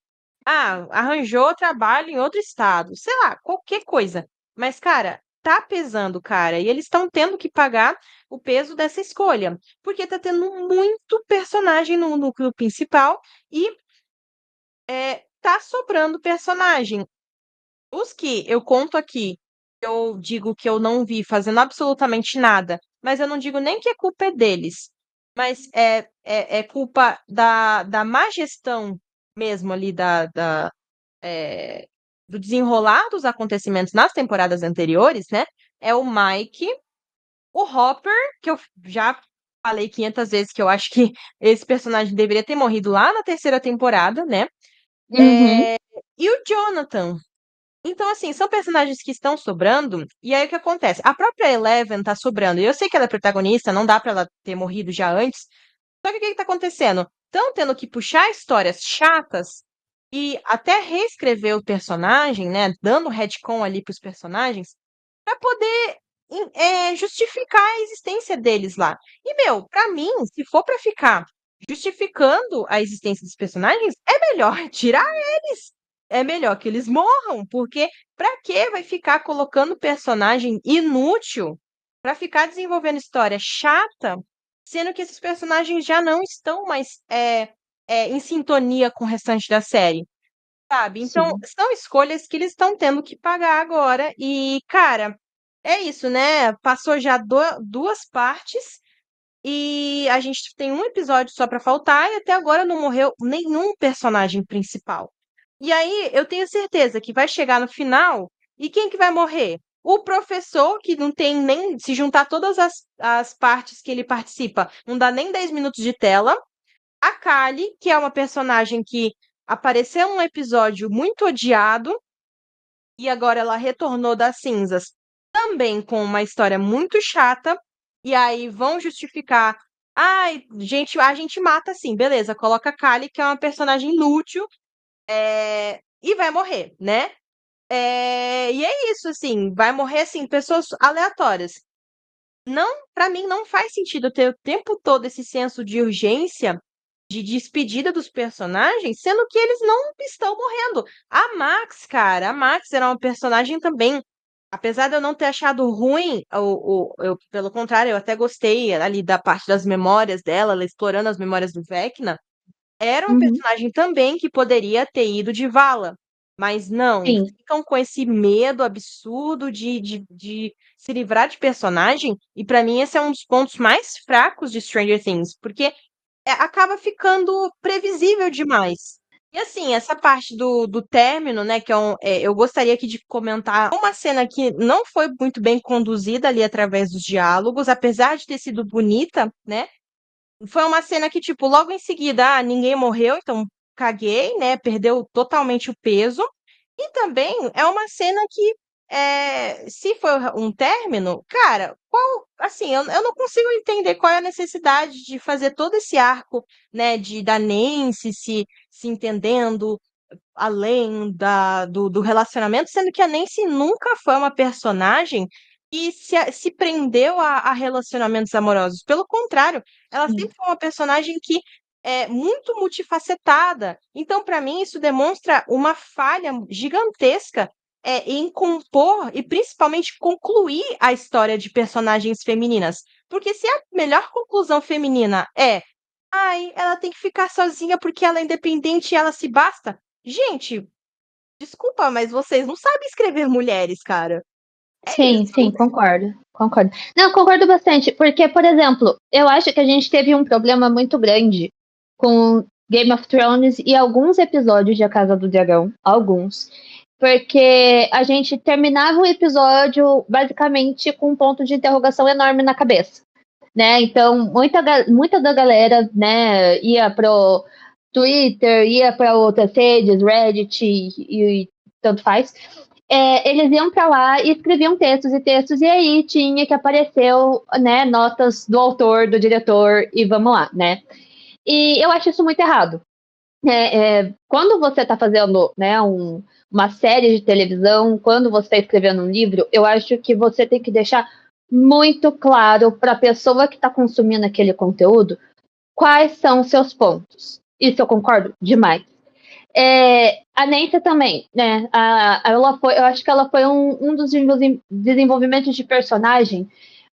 Arranjou trabalho em outro estado, sei lá, qualquer coisa. Mas, cara, tá pesando, cara, e eles estão tendo que pagar o peso dessa escolha, porque tá tendo muito personagem no núcleo principal e tá sobrando personagem. Os que eu conto aqui, eu digo que eu não vi fazendo absolutamente nada, mas eu não digo nem que a culpa é deles, mas é culpa da má gestão mesmo ali do desenrolar dos acontecimentos nas temporadas anteriores, né? É o Mike, o Hopper, que eu já falei 500 vezes que eu acho que esse personagem deveria ter morrido lá na terceira temporada, né? Uhum. E o Jonathan. Então, assim, são personagens que estão sobrando, e aí o que acontece? A própria Eleven tá sobrando. E eu sei que ela é protagonista, não dá pra ela ter morrido já antes. Só que o que que tá acontecendo? Estão tendo que puxar histórias chatas e até reescrever o personagem, né? Dando retcon ali pros personagens, pra poder justificar a existência deles lá. E, meu, pra mim, se for pra ficar justificando a existência dos personagens, é melhor tirar eles. É melhor que eles morram, porque pra que vai ficar colocando personagem inútil pra ficar desenvolvendo história chata, sendo que esses personagens já não estão mais em sintonia com o restante da série, sabe? Então, Sim. são escolhas que eles estão tendo que pagar agora. E, cara, é isso, né? Passou já duas partes e a gente tem um episódio só pra faltar e até agora não morreu nenhum personagem principal. E aí eu tenho certeza que vai chegar no final e quem que vai morrer? O professor, que não tem nem. Se juntar todas as partes que ele participa, não dá nem 10 minutos de tela. A Kali, que é uma personagem que apareceu num episódio muito odiado e agora ela retornou das cinzas, também com uma história muito chata. E aí vão justificar. Ai, gente, a gente mata assim, beleza. Coloca a Kali, que é uma personagem inútil, e vai morrer, né? E é isso, assim, vai morrer assim, pessoas aleatórias. para mim não faz sentido ter o tempo todo esse senso de urgência de despedida dos personagens, sendo que eles não estão morrendo. A Max, cara, a Max era uma personagem também. Apesar de eu não ter achado ruim, pelo contrário, eu até gostei ali da parte das memórias dela, ela explorando as memórias do Vecna. Era um Uhum. personagem também que poderia ter ido de vala, mas não, Sim, ficam com esse medo absurdo de se livrar de personagem, e pra mim esse é um dos pontos mais fracos de Stranger Things, porque acaba ficando previsível demais. E assim, essa parte do término, né, eu gostaria aqui de comentar uma cena que não foi muito bem conduzida ali através dos diálogos, apesar de ter sido bonita, né? Foi uma cena que, tipo, logo em seguida, ninguém morreu, então caguei, né? Perdeu totalmente o peso. E também é uma cena que, se for um término, cara, assim, eu não consigo entender qual é a necessidade de fazer todo esse arco, né, da Nancy se entendendo além do relacionamento, sendo que a Nancy nunca foi uma personagem que se prendeu a relacionamentos amorosos. Pelo contrário, ela sim, sempre foi uma personagem que é muito multifacetada. Então, para mim, isso demonstra uma falha gigantesca em compor e principalmente concluir a história de personagens femininas. Porque se a melhor conclusão feminina é ai, ela tem que ficar sozinha porque ela é independente e ela se basta. Gente, desculpa, mas vocês não sabem escrever mulheres, cara. É sim, isso. sim, concordo, concordo. Não, concordo bastante, porque, por exemplo, eu acho que a gente teve um problema muito grande com Game of Thrones e alguns episódios de A Casa do Dragão, alguns, porque a gente terminava o episódio basicamente com um ponto de interrogação enorme na cabeça, né? Então, muita da galera, né, ia pro Twitter, ia para outras redes, Reddit e tanto faz. Eles iam para lá e escreviam textos e textos, e aí tinha que aparecer, né, notas do autor, do diretor, e vamos lá, né? E eu acho isso muito errado. Quando você está fazendo, né, uma série de televisão, quando você está escrevendo um livro, eu acho que você tem que deixar muito claro para a pessoa que está consumindo aquele conteúdo quais são os seus pontos. Isso eu concordo demais. A Nancy também, né? Eu acho que ela foi um dos desenvolvimentos de personagem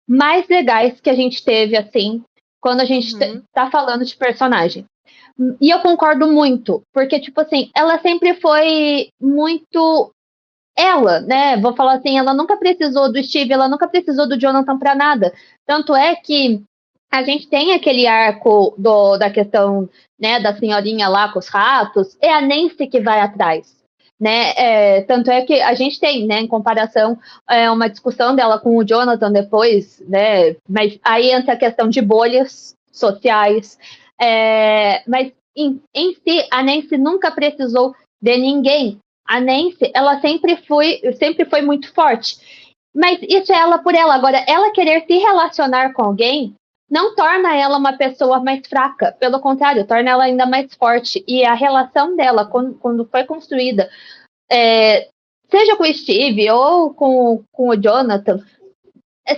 mais legais que a gente teve, assim, quando a gente Uhum. tá falando de personagem. E eu concordo muito, porque, tipo assim, ela sempre foi muito ela, né? Vou falar assim, ela nunca precisou do Steve, ela nunca precisou do Jonathan pra nada. Tanto é que a gente tem aquele arco da questão, né, da senhorinha lá com os ratos, é a Nancy que vai atrás. Né? Tanto é que a gente tem, né, em comparação, uma discussão dela com o Jonathan depois, né? Mas aí entra a questão de bolhas sociais. Mas em si, a Nancy nunca precisou de ninguém. A Nancy, ela sempre foi muito forte. Mas isso é ela por ela. Agora, ela querer se relacionar com alguém não torna ela uma pessoa mais fraca. Pelo contrário, torna ela ainda mais forte. E a relação dela, quando foi construída, seja com o Steve ou com o Jonathan,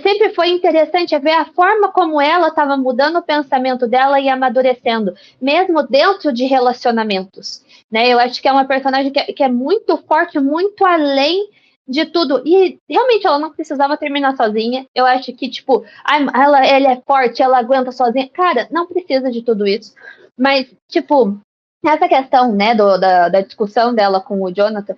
sempre foi interessante ver a forma como ela estava mudando o pensamento dela e amadurecendo, mesmo dentro de relacionamentos. Né? Eu acho que é uma personagem que é muito forte, muito além de tudo. E realmente ela não precisava terminar sozinha. Eu acho que, tipo, ela é forte, ela aguenta sozinha. Cara, não precisa de tudo isso. Mas, tipo, essa questão, né, da discussão dela com o Jonathan,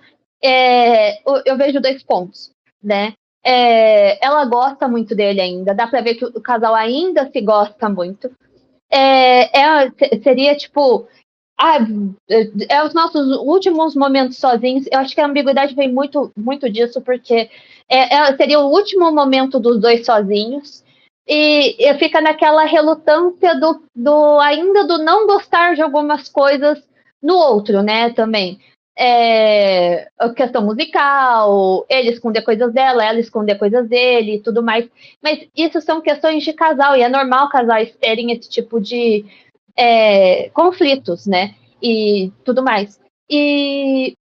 eu vejo dois pontos, né? Ela gosta muito dele ainda, dá pra ver que o casal ainda se gosta muito. Seria tipo. Ah, os nossos últimos momentos sozinhos. Eu acho que a ambiguidade vem muito, muito disso, porque seria o último momento dos dois sozinhos. E fica naquela relutância ainda do não gostar de algumas coisas no outro, né? Também. A questão musical, ele esconder coisas dela, ela esconder coisas dele e tudo mais. Mas isso são questões de casal, e é normal casais terem esse tipo de conflitos, né? E tudo mais. E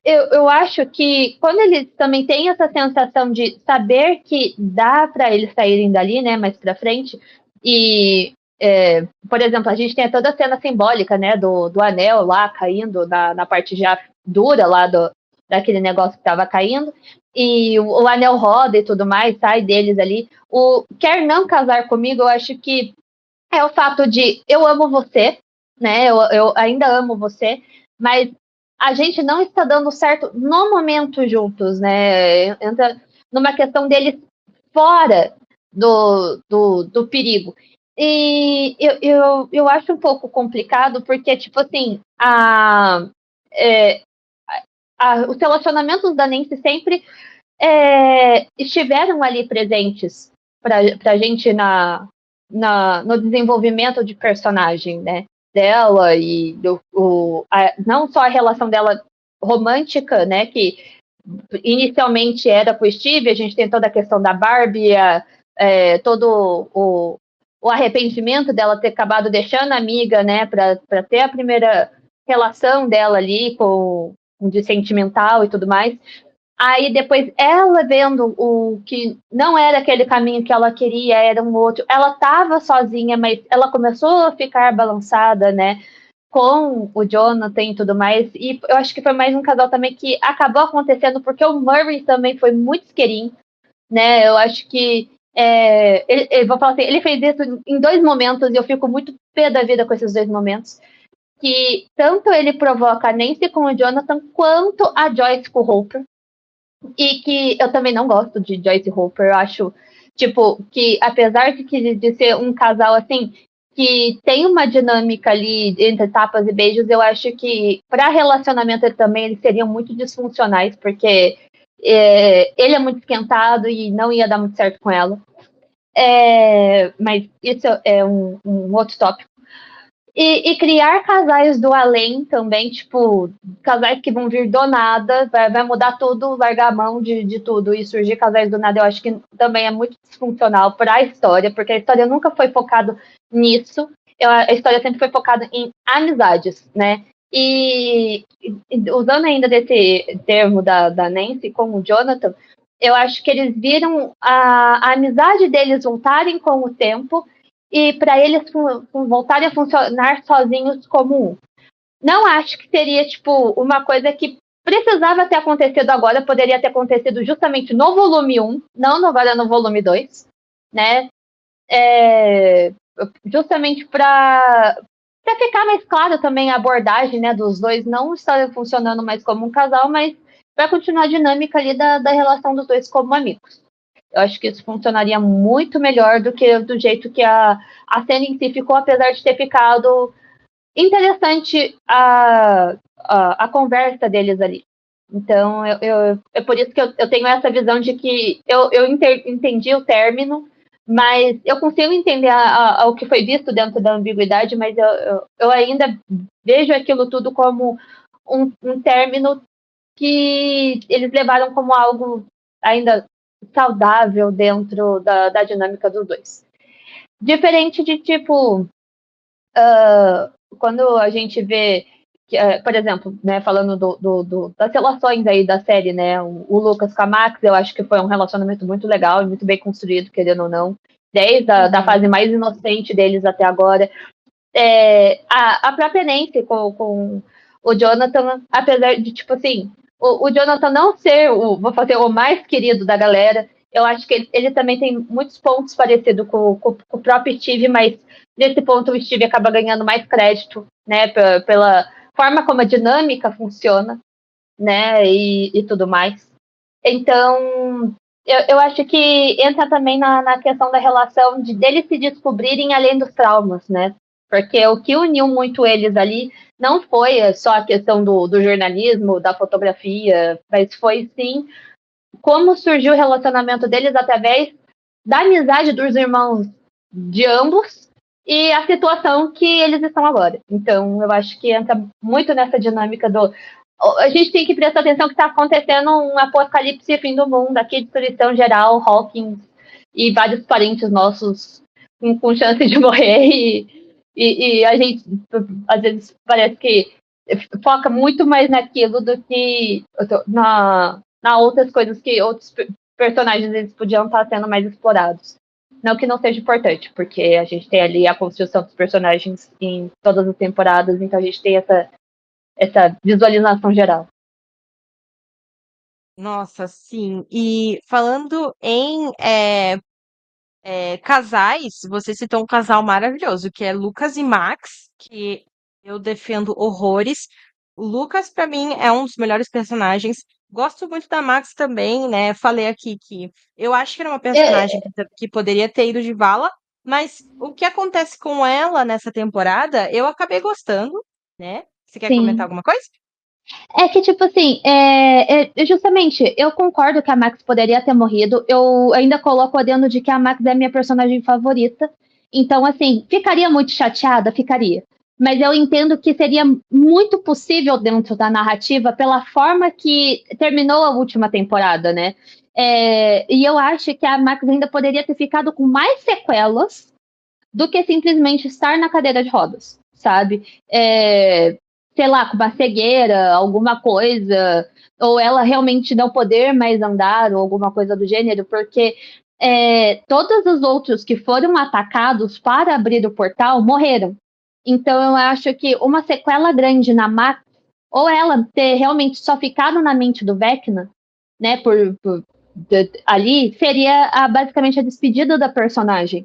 eu acho que quando eles também têm essa sensação de saber que dá para eles saírem dali, né, mais para frente, e, por exemplo, a gente tem toda a cena simbólica, né, do anel lá caindo na parte já dura lá daquele negócio que estava caindo, e o anel roda e tudo mais, sai deles ali. Quer não casar comigo, eu acho que é o fato de eu amo você, né? Eu ainda amo você, mas a gente não está dando certo no momento juntos, né? Entra numa questão deles fora do perigo. E eu acho um pouco complicado, porque, tipo assim, é, os relacionamentos da Nancy sempre estiveram ali presentes para a gente no desenvolvimento de personagem, né? Dela e não só a relação dela romântica, né? Que inicialmente era com o Steve, a gente tem toda a questão da Barbie, todo o arrependimento dela ter acabado deixando a amiga, né? Para ter a primeira relação dela ali de sentimental e tudo mais. Aí depois ela vendo o que não era aquele caminho que ela queria, era um outro. Ela estava sozinha, mas ela começou a ficar balançada, né? Com o Jonathan e tudo mais. E eu acho que foi mais um casal também que acabou acontecendo porque o Murray também foi muito isqueirinho, né? Eu acho que vou falar assim, ele fez isso em dois momentos e eu fico muito pé da vida com esses dois momentos. Que tanto ele provoca a Nancy com o Jonathan quanto a Joyce com o Hopper. E que eu também não gosto de Joyce e Hopper. Eu acho, tipo, que apesar de ser um casal, assim, que tem uma dinâmica ali entre tapas e beijos, eu acho que para relacionamento também eles seriam muito disfuncionais, porque ele é muito esquentado e não ia dar muito certo com ela. Mas isso é um outro tópico. E criar casais do além também, tipo, casais que vão vir do nada, vai mudar tudo, largar a mão de tudo e surgir casais do nada, eu acho que também é muito disfuncional para a história, porque a história nunca foi focada nisso, a história sempre foi focada em amizades, né? E usando ainda desse termo da Nancy com o Jonathan, eu acho que eles viram a amizade deles voltarem com o tempo e para eles voltarem a funcionar sozinhos como um. Não acho que seria, tipo, uma coisa que precisava ter acontecido agora, poderia ter acontecido justamente no volume 1, não agora no volume 2, né? Justamente para ficar mais claro também a abordagem, né, dos dois não estarem funcionando mais como um casal, mas para continuar a dinâmica ali da relação dos dois como amigos. Eu acho que isso funcionaria muito melhor do que do jeito que a cena em si ficou, apesar de ter ficado interessante a conversa deles ali. Então, é por isso que eu tenho essa visão de que eu entendi o término, mas eu consigo entender o que foi visto dentro da ambiguidade, mas eu ainda vejo aquilo tudo como um término que eles levaram como algo ainda saudável dentro da dinâmica dos dois. Diferente de, tipo, quando a gente vê, por exemplo, né, falando das relações aí da série, né, o Lucas com a Max, eu acho que foi um relacionamento muito legal e muito bem construído, querendo ou não, desde da fase mais inocente deles até agora. A própria Nancy com o Jonathan, apesar de, tipo assim, o Jonathan não ser vou fazer o mais querido da galera, eu acho que ele também tem muitos pontos parecidos com o próprio Steve, mas nesse ponto o Steve acaba ganhando mais crédito, né, pela forma como a dinâmica funciona, né, e tudo mais. Então, eu acho que entra também na questão da relação deles se descobrirem além dos traumas, né? Porque o que uniu muito eles ali não foi só a questão do jornalismo, da fotografia, mas foi sim como surgiu o relacionamento deles através da amizade dos irmãos de ambos e a situação que eles estão agora. Então, eu acho que entra muito nessa dinâmica a gente tem que prestar atenção que está acontecendo um apocalipse fim do mundo, aqui destruição geral, Hawkins e vários parentes nossos com chance de morrer e a gente às vezes parece que foca muito mais naquilo do que na outras coisas que outros personagens eles podiam estar sendo mais explorados. Não que não seja importante, porque a gente tem ali a construção dos personagens em todas as temporadas, então a gente tem essa visualização geral. Nossa, sim. E falando em casais, você citou um casal maravilhoso, que é Lucas e Max, que eu defendo horrores. O Lucas, pra mim, é um dos melhores personagens. Gosto muito da Max também, né? Falei aqui que eu acho que era uma personagem É, que poderia ter ido de vala, mas o que acontece com ela nessa temporada, eu acabei gostando, né? Você quer comentar sim. alguma coisa? É que, tipo assim, justamente, eu concordo que a Max poderia ter morrido. Eu ainda coloco o adendo de que a Max é a minha personagem favorita. Então, assim, ficaria muito chateada? Ficaria. Mas eu entendo que seria muito possível dentro da narrativa pela forma que terminou a última temporada, né? E eu acho que a Max ainda poderia ter ficado com mais sequelas do que simplesmente estar na cadeira de rodas, sabe? Sei lá, com uma cegueira, alguma coisa, ou ela realmente não poder mais andar, ou alguma coisa do gênero, porque todos os outros que foram atacados para abrir o portal morreram. Então eu acho que uma sequela grande na Max, ou ela ter realmente só ficado na mente do Vecna, né, ali, seria basicamente a despedida da personagem.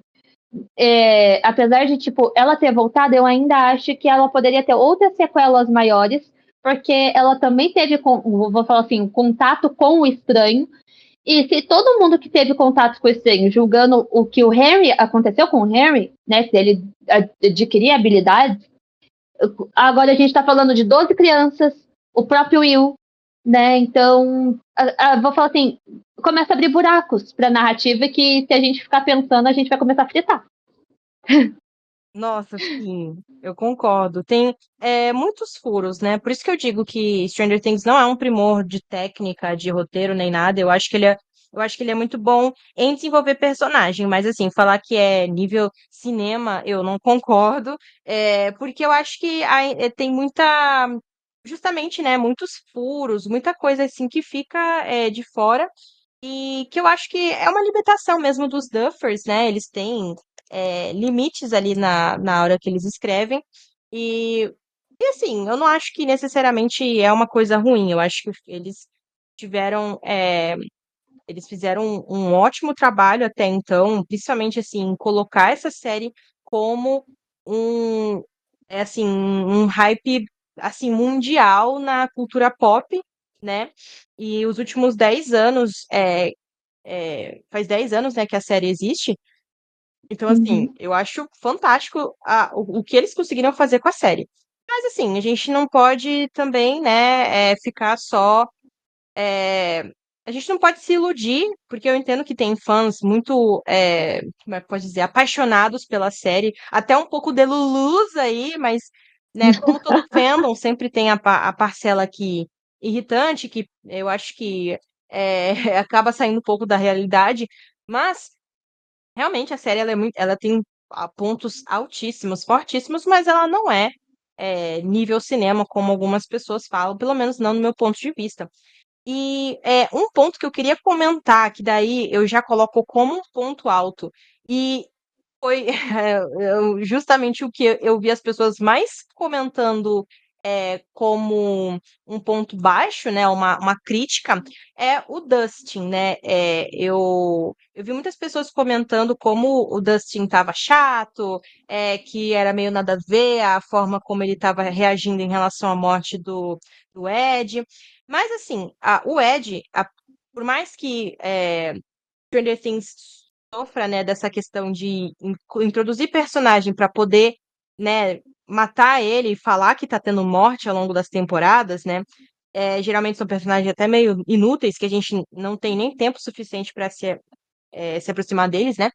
Apesar de, tipo, ela ter voltado, eu ainda acho que ela poderia ter outras sequelas maiores, porque ela também teve, vou falar assim, contato com o estranho. E se todo mundo que teve contato com o estranho, julgando o que o Harry aconteceu com o Harry, né, que ele adquirir habilidades, agora a gente tá falando de 12 crianças, o próprio Will, né? Então, vou falar assim, começa a abrir buracos pra narrativa que se a gente ficar pensando, a gente vai começar a fritar. Nossa, sim, eu concordo. Tem muitos furos, né? Por isso que eu digo que Stranger Things não é um primor de técnica, de roteiro, nem nada. Eu acho que ele é muito bom em desenvolver personagem, mas assim, falar que é nível cinema, eu não concordo, porque eu acho que tem justamente, né, muitos furos, muita coisa assim que fica de fora. E que eu acho que é uma limitação mesmo dos Duffers, né? Eles têm limites ali na hora que eles escrevem. E, e assim, eu não acho que necessariamente é uma coisa ruim. Eu acho que tiveram. Eles fizeram um ótimo trabalho até então, principalmente assim, em colocar essa série como um, assim, um hype assim, mundial na cultura pop, né? E os últimos 10 anos, faz 10 anos, né, que a série existe. Então, assim, Uhum. eu acho fantástico o que eles conseguiram fazer com a série. Mas, assim, a gente não pode também, né, ficar só. é, A gente não pode se iludir, porque eu entendo que tem fãs muito, como é que pode dizer, apaixonados pela série, até um pouco delulus aí, mas, né, como todo fandom, sempre tem a parcela aqui irritante, que eu acho que acaba saindo um pouco da realidade, mas realmente a série ela tem pontos altíssimos, fortíssimos, mas ela não nível cinema, como algumas pessoas falam, pelo menos não no meu ponto de vista. E um ponto que eu queria comentar, que daí eu já coloco como um ponto alto, e foi justamente o que eu vi as pessoas mais comentando como um ponto baixo, né? Uma crítica, é o Dustin, né? Eu vi muitas pessoas comentando como o Dustin estava chato, que era meio nada a ver a forma como ele estava reagindo em relação à morte do Ed. Mas assim, o Ed, por mais que Stranger Things sofra, né, dessa questão de introduzir personagem para poder, né, matar ele e falar que tá tendo morte ao longo das temporadas, né? Geralmente são personagens até meio inúteis, que a gente não tem nem tempo suficiente para se aproximar deles, né?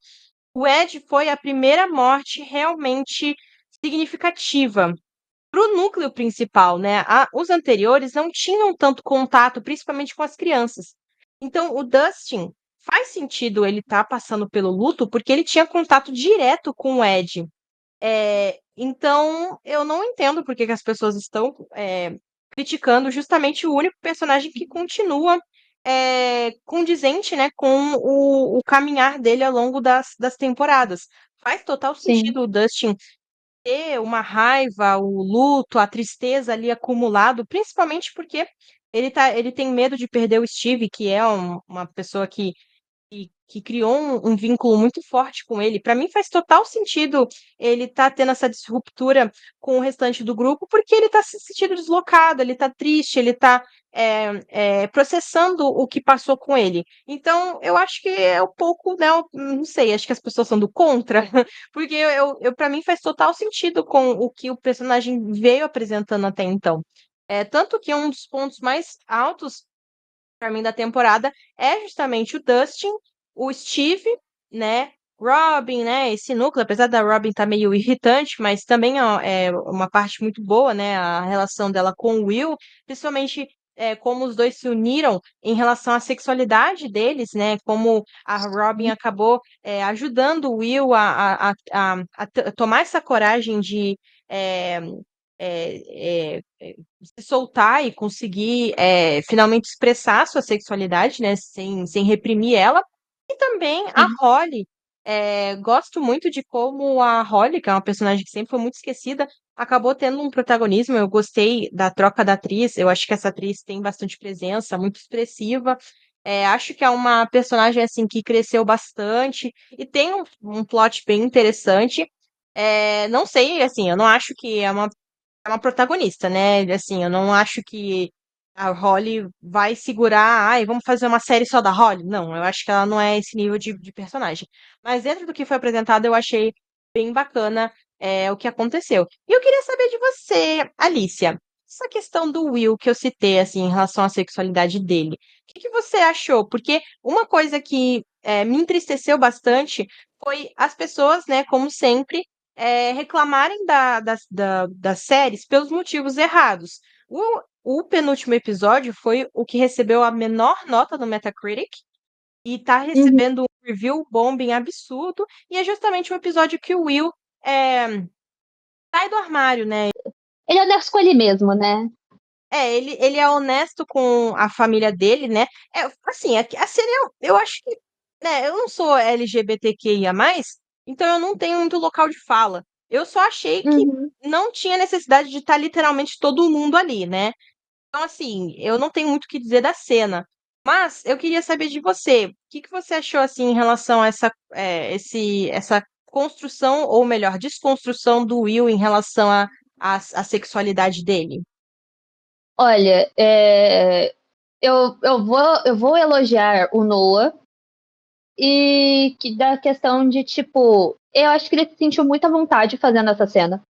O Ed foi a primeira morte realmente significativa pro núcleo principal, né? Os anteriores não tinham tanto contato, principalmente com as crianças. Então, o Dustin faz sentido ele estar passando pelo luto, porque ele tinha contato direto com o Ed. Então, eu não entendo por que as pessoas estão criticando justamente o único personagem que continua condizente, né, com o caminhar dele ao longo das temporadas. Faz total Sim. sentido o Dustin ter uma raiva, o luto, a tristeza ali acumulado, principalmente porque ele tem medo de perder o Steve, que é uma pessoa que criou um vínculo muito forte com ele. Para mim faz total sentido ele tá tendo essa disruptura com o restante do grupo, porque ele tá se sentindo deslocado, ele tá triste, ele tá processando o que passou com ele. Então, eu acho que é um pouco, né? Não sei, acho que as pessoas são do contra, porque para mim faz total sentido com o que o personagem veio apresentando até então. Tanto que um dos pontos mais altos para mim da temporada é justamente o Dustin, o Steve, né? Robin, né? Esse núcleo, apesar da Robin estar meio irritante, mas também é uma parte muito boa, né? A relação dela com o Will, principalmente como os dois se uniram em relação à sexualidade deles, né? Como a Robin acabou ajudando o Will a tomar essa coragem de é, se soltar e conseguir finalmente expressar sua sexualidade, né, sem reprimir ela. E também a Sim. Holly. Gosto muito de como a Holly, que é uma personagem que sempre foi muito esquecida, acabou tendo um protagonismo. Eu gostei da troca da atriz. Eu acho que essa atriz tem bastante presença, muito expressiva. Acho que é uma personagem assim que cresceu bastante e tem um plot bem interessante. Não sei, assim, eu não acho que é uma protagonista, né? Assim, eu não acho que a Holly vai segurar, ai, vamos fazer uma série só da Holly. Não, eu acho que ela não é esse nível de personagem. Mas dentro do que foi apresentado, eu achei bem bacana o que aconteceu. E eu queria saber de você, Alicia, essa questão do Will que eu citei, assim, em relação à sexualidade dele. O que você achou? Porque uma coisa que me entristeceu bastante foi as pessoas, né, como sempre, reclamarem das séries pelos motivos errados. O penúltimo episódio foi o que recebeu a menor nota no Metacritic e tá Uhum. recebendo um review bombing absurdo, e é justamente o episódio que o Will é, sai do armário, né? Ele é honesto com ele mesmo, né? Ele é honesto com a família dele, né? Assim, a série, eu acho que, né, eu não sou LGBTQIA+, então eu não tenho muito local de fala. Eu só achei que Uhum. não tinha necessidade de estar literalmente todo mundo ali, né? Então, assim, eu não tenho muito o que dizer da cena. Mas eu queria saber de você. O que que você achou, assim, em relação a essa construção, ou melhor, desconstrução do Will em relação à sexualidade dele? Olha, eu vou elogiar o Noah e que da questão de, tipo, eu acho que ele se sentiu muita vontade fazendo essa cena,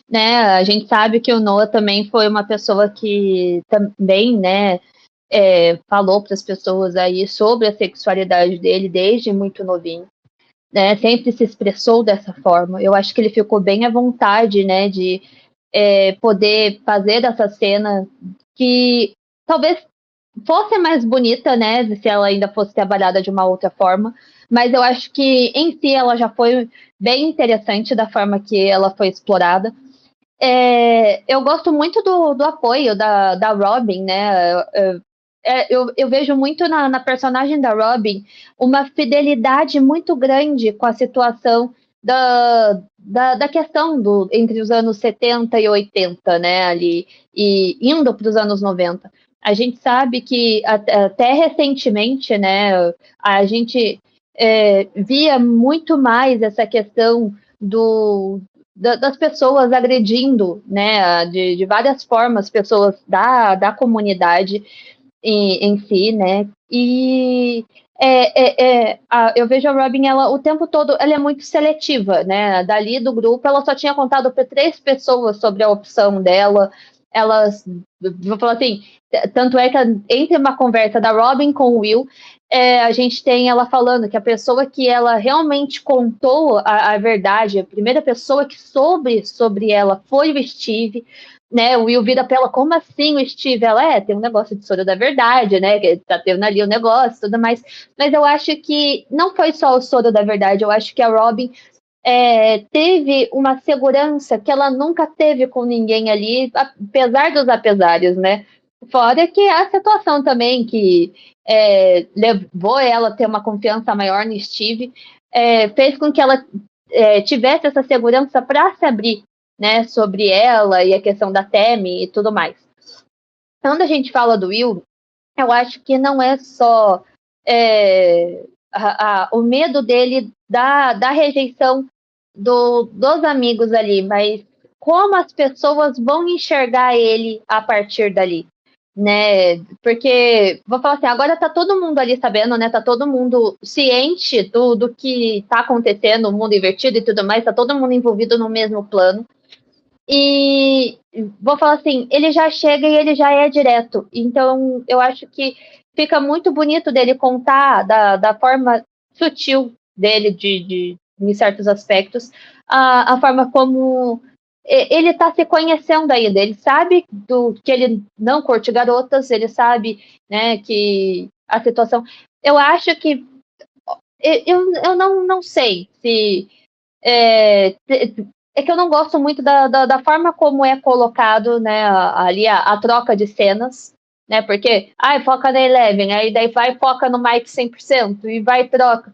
né? A gente sabe que o Noah também foi uma pessoa que também, né, falou para as pessoas aí sobre a sexualidade dele desde muito novinho, né? Sempre se expressou dessa forma. Eu acho que ele ficou bem à vontade, né, de poder fazer essa cena que talvez fosse mais bonita, né, se ela ainda fosse trabalhada de uma outra forma, mas eu acho que em si ela já foi bem interessante da forma que ela foi explorada. Eu gosto muito do apoio da Robin, né? Eu vejo muito na personagem da Robin uma fidelidade muito grande com a situação da questão entre os anos 70 e 80, né? Ali, e indo para os anos 90. A gente sabe que até recentemente, né? A gente via muito mais essa questão das pessoas agredindo, né, de várias formas, pessoas da comunidade em si, né, e eu vejo a Robin, ela o tempo todo, ela é muito seletiva, né, dali do grupo, ela só tinha contado para 3 pessoas sobre a opção dela, elas, vou falar assim, tanto é que entre uma conversa da Robin com o Will, a gente tem ela falando que a pessoa que ela realmente contou a verdade, a primeira pessoa que soube sobre ela foi o Steve, né? O Will vira pra ela, como assim o Steve? Ela tem um negócio de soro da verdade, né? Que tá tendo ali o negócio e tudo mais. Mas eu acho que não foi só o soro da verdade, eu acho que a Robin teve uma segurança que ela nunca teve com ninguém ali, apesar dos apesares, né? Fora que a situação também que levou ela a ter uma confiança maior no Steve, fez com que ela tivesse essa segurança para se abrir, né, sobre ela e a questão da Tammy e tudo mais. Quando a gente fala do Will, eu acho que não é só o medo dele da rejeição dos amigos ali, mas como as pessoas vão enxergar ele a partir dali, né? Porque, vou falar assim, agora tá todo mundo ali sabendo, né? Tá todo mundo ciente do que tá acontecendo, o mundo invertido e tudo mais, tá todo mundo envolvido no mesmo plano. E vou falar assim, ele já chega e ele já é direto. Então, eu acho que fica muito bonito dele contar da forma sutil dele, em certos aspectos, a forma como ele está se conhecendo ainda. Ele sabe que ele não curte garotas, ele sabe, né, que a situação. Eu acho que. Eu não sei se. É que eu não gosto muito da forma como é colocado, né, ali a troca de cenas, né, porque, foca na Eleven, aí daí vai foca no Mike 100%, e vai e troca.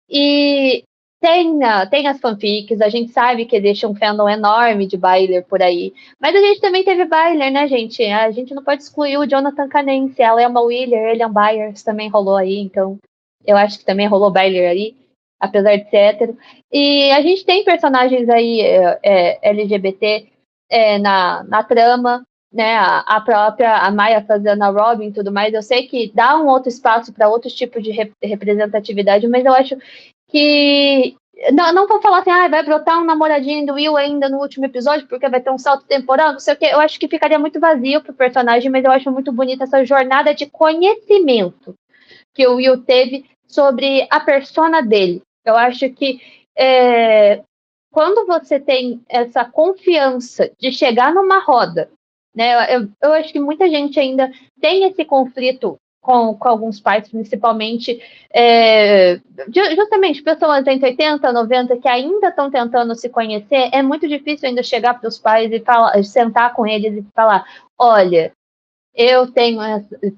E tem as fanfics, a gente sabe que existe um fandom enorme de Byler por aí, mas a gente também teve Byler, né, gente? A gente não pode excluir o Jonathan Canense, ela é uma Wheeler, ele é um Byers, também rolou aí, então eu acho que também rolou Byler aí, apesar de ser hétero. E a gente tem personagens aí LGBT na trama, né? A própria a Maya fazendo a Robin e tudo mais. Eu sei que dá um outro espaço para outros tipos de representatividade, mas eu acho que. Não vou falar assim, vai brotar um namoradinho do Will ainda no último episódio, porque vai ter um salto temporal, não sei o que. Eu acho que ficaria muito vazio pro personagem, mas eu acho muito bonita essa jornada de conhecimento que o Will teve sobre a persona dele. Eu acho que quando você tem essa confiança de chegar numa roda, né? Eu acho que muita gente ainda tem esse conflito com alguns pais, principalmente justamente pessoas entre 80 e 90 que ainda estão tentando se conhecer. É muito difícil ainda chegar para os pais e sentar com eles e falar: olha, eu tenho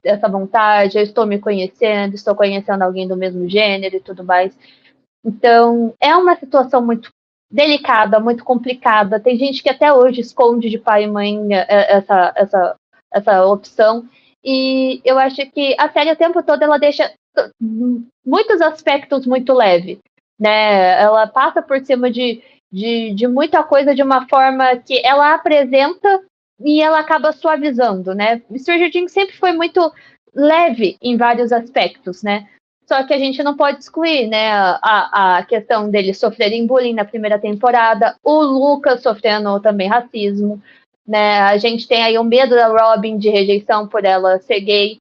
essa vontade, eu estou me conhecendo, estou conhecendo alguém do mesmo gênero e tudo mais. Então, é uma situação muito delicada, muito complicada. Tem gente que até hoje esconde de pai e mãe essa opção. E eu acho que a série o tempo todo ela deixa muitos aspectos muito leve, né? Ela passa por cima de muita coisa de uma forma que ela apresenta e ela acaba suavizando, né? Stranger Things sempre foi muito leve em vários aspectos, né? Só que a gente não pode excluir, né, a questão deles sofrerem bullying na primeira temporada, o Lucas sofrendo também racismo, né? A gente tem aí o medo da Robin de rejeição por ela ser gay.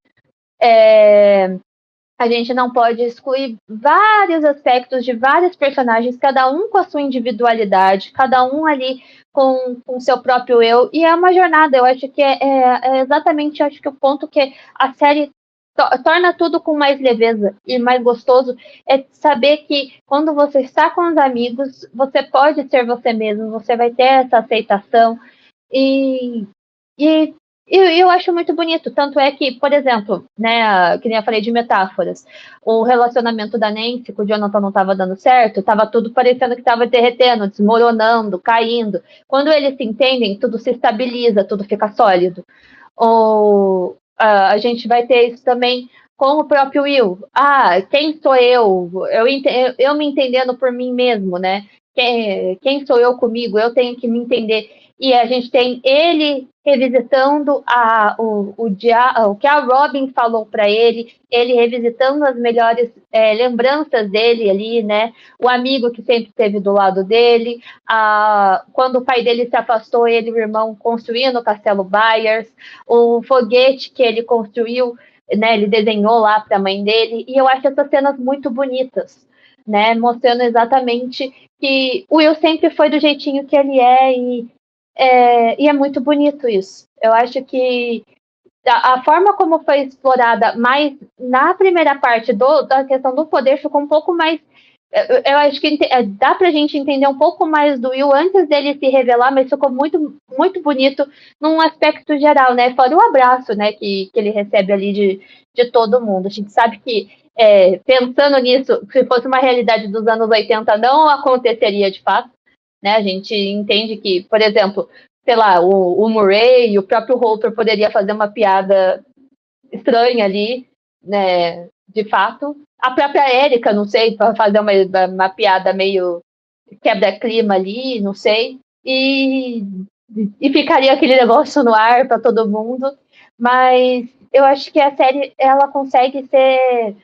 A gente não pode excluir vários aspectos de vários personagens, cada um com a sua individualidade, cada um ali com o seu próprio eu, e é uma jornada. Eu acho que é exatamente acho que o ponto que a série torna tudo com mais leveza e mais gostoso é saber que quando você está com os amigos, você pode ser você mesmo, você vai ter essa aceitação e, e eu acho muito bonito. Tanto é que, por exemplo, né, que nem eu falei de metáforas, o relacionamento da Nancy com o Jonathan não estava dando certo, estava tudo parecendo que estava derretendo, desmoronando, caindo. Quando eles se entendem, tudo se estabiliza, tudo fica sólido. Ou a gente vai ter isso também com o próprio Will. Quem sou eu? Eu me entendendo por mim mesmo, né? Quem sou eu comigo? Eu tenho que me entender. E a gente tem ele revisitando o que a Robin falou para ele revisitando as melhores lembranças dele ali, né? O amigo que sempre esteve do lado dele, quando o pai dele se afastou, ele e o irmão construindo o Castelo Byers, o foguete que ele construiu, né? Ele desenhou lá para a mãe dele, e eu acho essas cenas muito bonitas, né? Mostrando exatamente que o Will sempre foi do jeitinho que ele é, e é muito bonito isso. Eu acho que a forma como foi explorada mais na primeira parte da questão do poder ficou um pouco mais Eu acho que dá pra gente entender um pouco mais do Will antes dele se revelar, mas ficou muito, muito bonito num aspecto geral, né? Fora o abraço, né, que ele recebe ali de todo mundo. A gente sabe que, pensando nisso, se fosse uma realidade dos anos 80, não aconteceria de fato, né? A gente entende que, por exemplo, sei lá, o Murray e o próprio Holter poderia fazer uma piada estranha ali, né? De fato. A própria Erika, não sei, para fazer uma piada meio quebra-clima ali, não sei. E ficaria aquele negócio no ar para todo mundo. Mas eu acho que a série ela consegue ser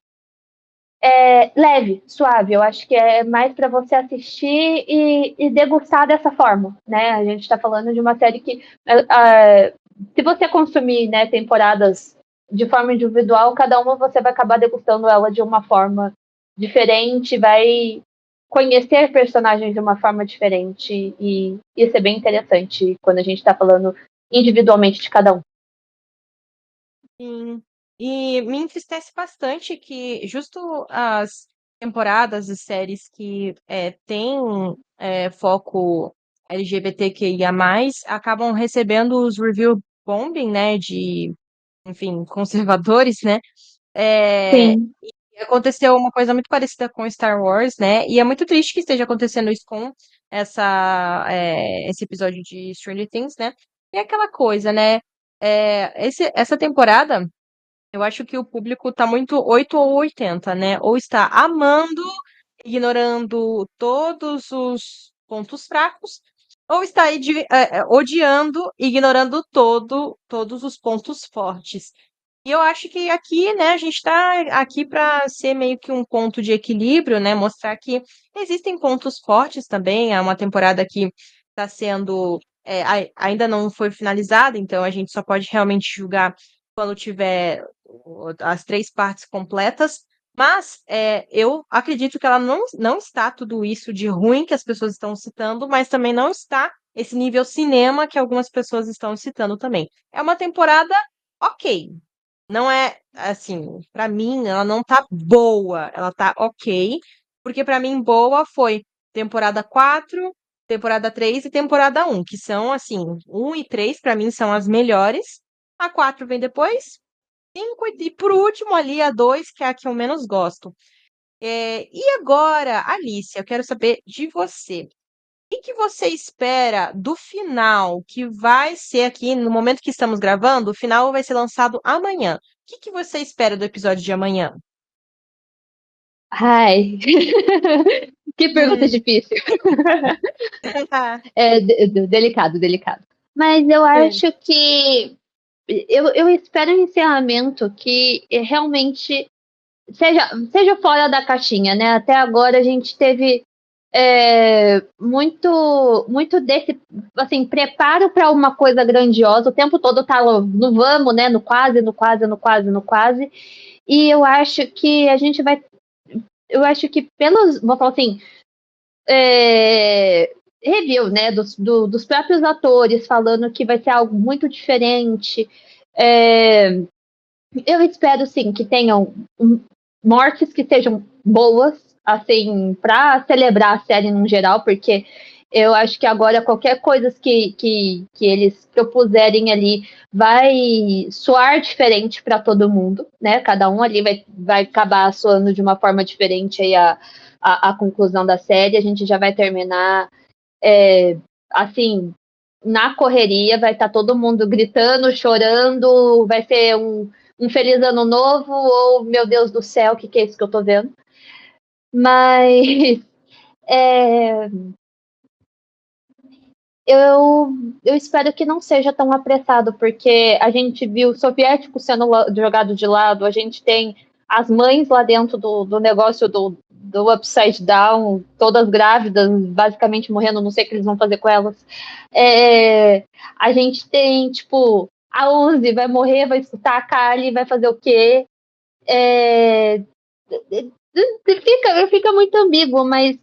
leve, suave. Eu acho que é mais para você assistir e degustar dessa forma, né? A gente está falando de uma série que, se você consumir, né, temporadas de forma individual, cada uma você vai acabar degustando ela de uma forma diferente, vai conhecer personagens de uma forma diferente e isso é bem interessante quando a gente está falando individualmente de cada um. Sim. E me entristece bastante que justo as temporadas e séries que têm foco LGBTQIA+, acabam recebendo os review bombing, né, de, enfim, conservadores, né? É, Sim, e aconteceu uma coisa muito parecida com Star Wars, né? E é muito triste que esteja acontecendo isso com esse episódio de Stranger Things, né? E é aquela coisa, né? Essa temporada, eu acho que o público tá muito 8 ou 80, né? Ou está amando, ignorando todos os pontos fracos, ou está odiando, ignorando todos os pontos fortes. E eu acho que aqui, né, a gente está aqui para ser meio que um ponto de equilíbrio, né? Mostrar que existem pontos fortes também. É uma temporada que está sendo. Ainda não foi finalizada, então a gente só pode realmente julgar quando tiver as três partes completas. Mas eu acredito que ela não está tudo isso de ruim que as pessoas estão citando, mas também não está esse nível cinema que algumas pessoas estão citando também. É uma temporada ok. Não é assim, pra mim, ela não tá boa, ela tá ok, porque pra mim boa foi temporada 4, temporada 3 e temporada um, que são assim, um e 3 pra mim são as melhores. A 4 vem depois, 5 e por último ali a 2, que é a que eu menos gosto. E agora, Alice, eu quero saber de você. O que você espera do final, que vai ser aqui no momento que estamos gravando? O final vai ser lançado amanhã. O que você espera do episódio de amanhã? ai, que pergunta Hum. difícil. Ah, Delicado, delicado. Mas eu é. acho que eu espero um encerramento que realmente seja fora da caixinha, né? Até agora a gente teve muito desse assim preparo para uma coisa grandiosa. O tempo todo tá no vamos, né? No quase, no quase, no quase, no quase. E eu acho que a gente vai. Eu acho que pelos. Vou falar assim, review, né, dos próprios atores falando que vai ser algo muito diferente. É, eu espero sim que tenham mortes que sejam boas, assim, para celebrar a série no geral, porque eu acho que agora qualquer coisa que eles propuserem ali vai soar diferente para todo mundo, né? Cada um ali vai acabar soando de uma forma diferente aí a conclusão da série. A gente já vai terminar assim, na correria, vai estar todo mundo gritando, chorando, vai ser um feliz ano novo, ou meu Deus do céu, o que é isso que eu tô vendo? Mas é, eu, eu espero que não seja tão apressado, porque a gente viu o soviético sendo jogado de lado, a gente tem as mães lá dentro do negócio do Upside Down, todas grávidas, basicamente morrendo, não sei o que eles vão fazer com elas. A gente tem, tipo, a 11 vai morrer, vai escutar a Kali, vai fazer o quê? É, fica muito ambíguo, mas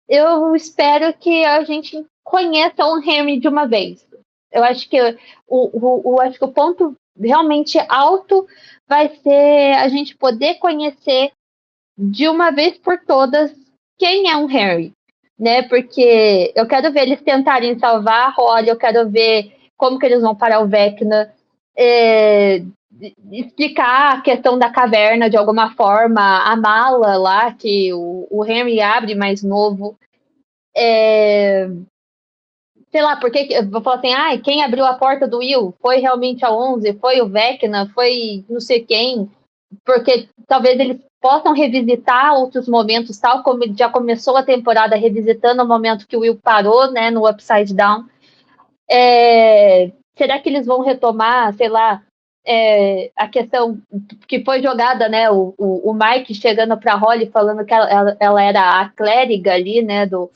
eu espero que a gente conheça o Henry de uma vez. Eu acho que acho que o ponto realmente alto vai ser a gente poder conhecer de uma vez por todas quem é um Henry, né? Porque eu quero ver eles tentarem salvar a Holly, eu quero ver como que eles vão parar o Vecna, explicar a questão da caverna de alguma forma, a mala lá que o Henry abre mais novo. Sei lá, porque eu vou falar assim, quem abriu a porta do Will? Foi realmente a 11? Foi o Vecna? Foi não sei quem? Porque talvez eles possam revisitar outros momentos, tal como já começou a temporada revisitando o momento que o Will parou, né, no Upside Down. Será que eles vão retomar, sei lá, a questão que foi jogada, né, o Mike chegando para a Holly falando que ela era a clériga ali, né, do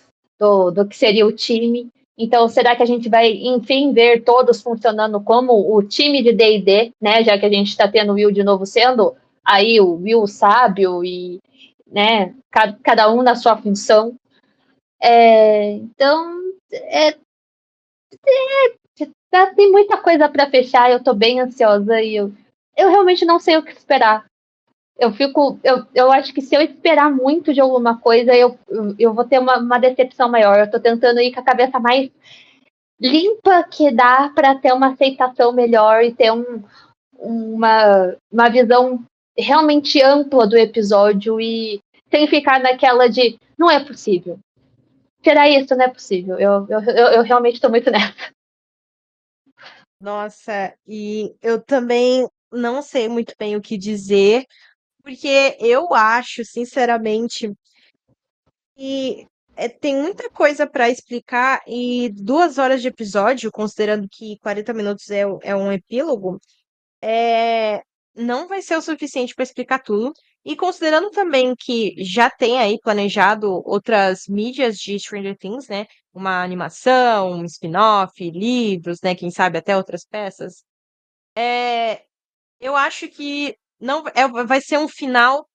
que seria o time. Então, será que a gente vai, enfim, ver todos funcionando como o time de D&D, né, já que a gente está tendo o Will de novo sendo aí o Will sábio e, né, cada um na sua função. Então, tem muita coisa para fechar, eu tô bem ansiosa e eu realmente não sei o que esperar. Eu acho que se eu esperar muito de alguma coisa, eu vou ter uma decepção maior. Eu tô tentando ir com a cabeça mais limpa que dá para ter uma aceitação melhor e ter uma visão realmente ampla do episódio e sem ficar naquela de não é possível. Será isso? Não é possível. Eu realmente tô muito nessa. Nossa, e eu também não sei muito bem o que dizer, porque eu acho, sinceramente, que tem muita coisa para explicar e 2 horas de episódio, considerando que 40 minutos é um epílogo, é, não vai ser o suficiente para explicar tudo. E considerando também que já tem aí planejado outras mídias de Stranger Things, né? Uma animação, um spin-off, livros, né? Quem sabe até outras peças. Eu acho que não vai ser um final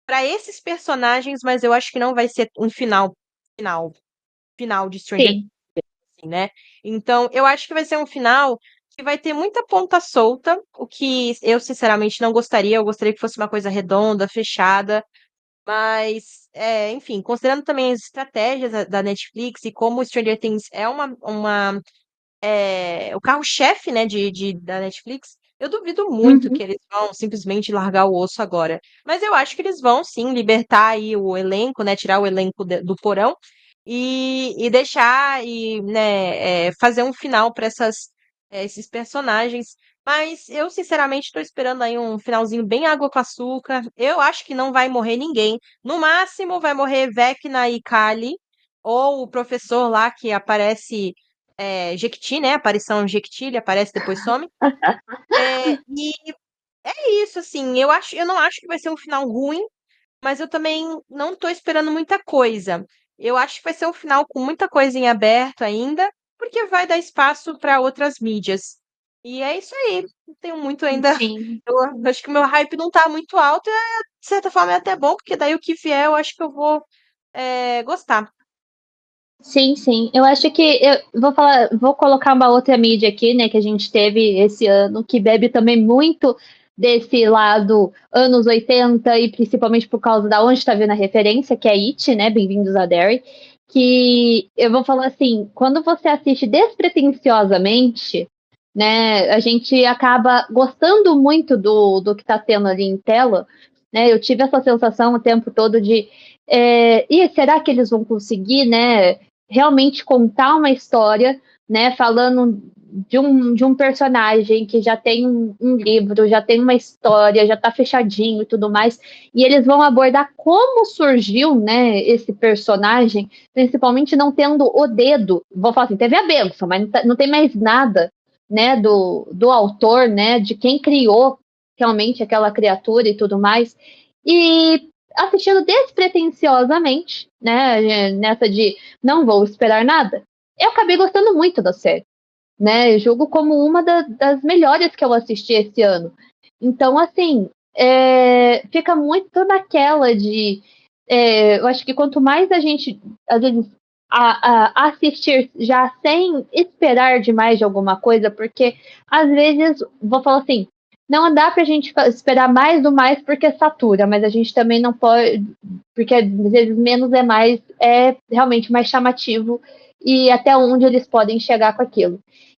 para esses personagens, mas eu acho que não vai ser um final, final de Stranger Sim. Things, né? Então, eu acho que vai ser um final que vai ter muita ponta solta, o que eu sinceramente não gostaria. Eu gostaria que fosse uma coisa redonda, fechada, mas, enfim, considerando também as estratégias da Netflix e como Stranger Things é o carro-chefe, né, da Netflix, eu duvido muito que Uhum. eles vão simplesmente largar o osso agora. Mas eu acho que eles vão sim libertar aí o elenco, né, tirar o elenco do porão e deixar e, né, fazer um final para esses personagens. Mas eu, sinceramente, estou esperando aí um finalzinho bem água com açúcar. Eu acho que não vai morrer ninguém. No máximo, vai morrer Vecna e Kali, ou o professor lá que aparece Jequiti, né? Aparição Jequiti, ele aparece depois some. E é isso, assim, eu não acho que vai ser um final ruim, mas eu também não tô esperando muita coisa. Eu acho que vai ser um final com muita coisa em aberto ainda, porque vai dar espaço para outras mídias. E é isso aí. Não tenho muito ainda. Sim. Eu acho que o meu hype não tá muito alto, de certa forma é até bom, porque daí o que vier eu acho que eu vou gostar. Sim, sim. Eu acho que vou colocar uma outra mídia aqui, né, que a gente teve esse ano, que bebe também muito desse lado anos 80 e principalmente por causa da onde está vindo a referência, que é It, né, Bem-vindos a Derry, que eu vou falar assim, quando você assiste despretensiosamente, né, a gente acaba gostando muito do que está tendo ali em tela, né, eu tive essa sensação o tempo todo de será que eles vão conseguir, né, realmente contar uma história, né, falando de um personagem que já tem um livro, já tem uma história, já está fechadinho e tudo mais, e eles vão abordar como surgiu, né, esse personagem, principalmente não tendo o dedo, vou falar assim, teve a benção, mas não tem mais nada, né, do autor, né, de quem criou realmente aquela criatura e tudo mais, e assistindo despretensiosamente, né, nessa de não vou esperar nada, eu acabei gostando muito da série, né? Eu julgo como uma das melhores que eu assisti esse ano. Então, assim, fica muito naquela de. Eu acho que quanto mais a gente, às vezes, assistir já sem esperar demais de alguma coisa, porque às vezes, vou falar assim, não dá pra gente esperar mais do mais porque satura, mas a gente também não pode, porque às vezes menos é mais, é realmente mais chamativo e até onde eles podem chegar com aquilo.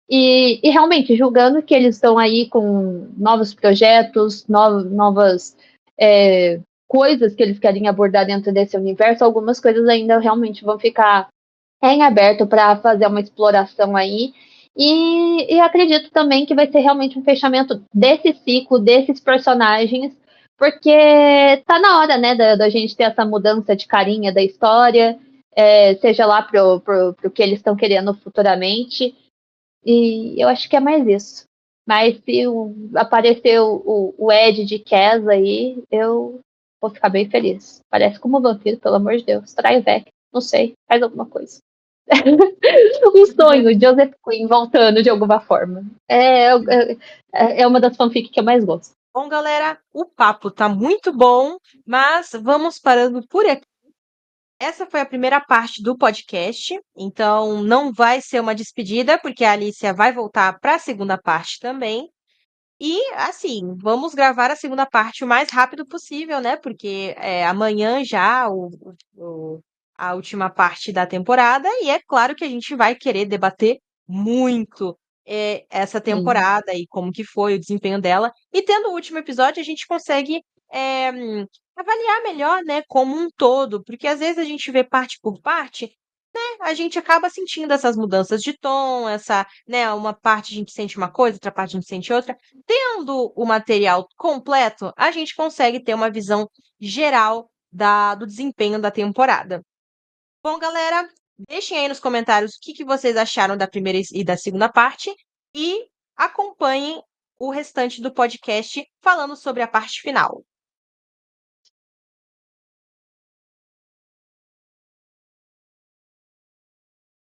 E realmente, julgando que eles estão aí com novos projetos, novas coisas que eles querem abordar dentro desse universo, algumas coisas ainda realmente vão ficar em aberto para fazer uma exploração aí. E acredito também que vai ser realmente um fechamento desse ciclo, desses personagens, porque tá na hora, né, da gente ter essa mudança de carinha da história, seja lá pro que eles estão querendo futuramente. E eu acho que é mais isso. Mas se aparecer o Ed de Kes aí, eu vou ficar bem feliz. Parece como um vampiro, pelo amor de Deus. Trai Vec, não sei, faz alguma coisa. Um sonho, Joseph Quinn voltando de alguma forma. É uma das fanfics que eu mais gosto. Bom, galera, o papo tá muito bom, mas vamos parando por aqui. Essa foi a primeira parte do podcast, então não vai ser uma despedida, porque a Alicia vai voltar para a segunda parte também. E, assim, vamos gravar a segunda parte o mais rápido possível, né? Porque amanhã já a última parte da temporada, e é claro que a gente vai querer debater muito essa Sim. temporada e como que foi o desempenho dela. E tendo o último episódio, a gente consegue avaliar melhor, né, como um todo, porque às vezes a gente vê parte por parte, a gente acaba sentindo essas mudanças de tom, né, uma parte a gente sente uma coisa, outra parte a gente sente outra. Tendo o material completo, a gente consegue ter uma visão geral do desempenho da temporada. Bom, galera, deixem aí nos comentários o que vocês acharam da primeira e da segunda parte e acompanhem o restante do podcast falando sobre a parte final.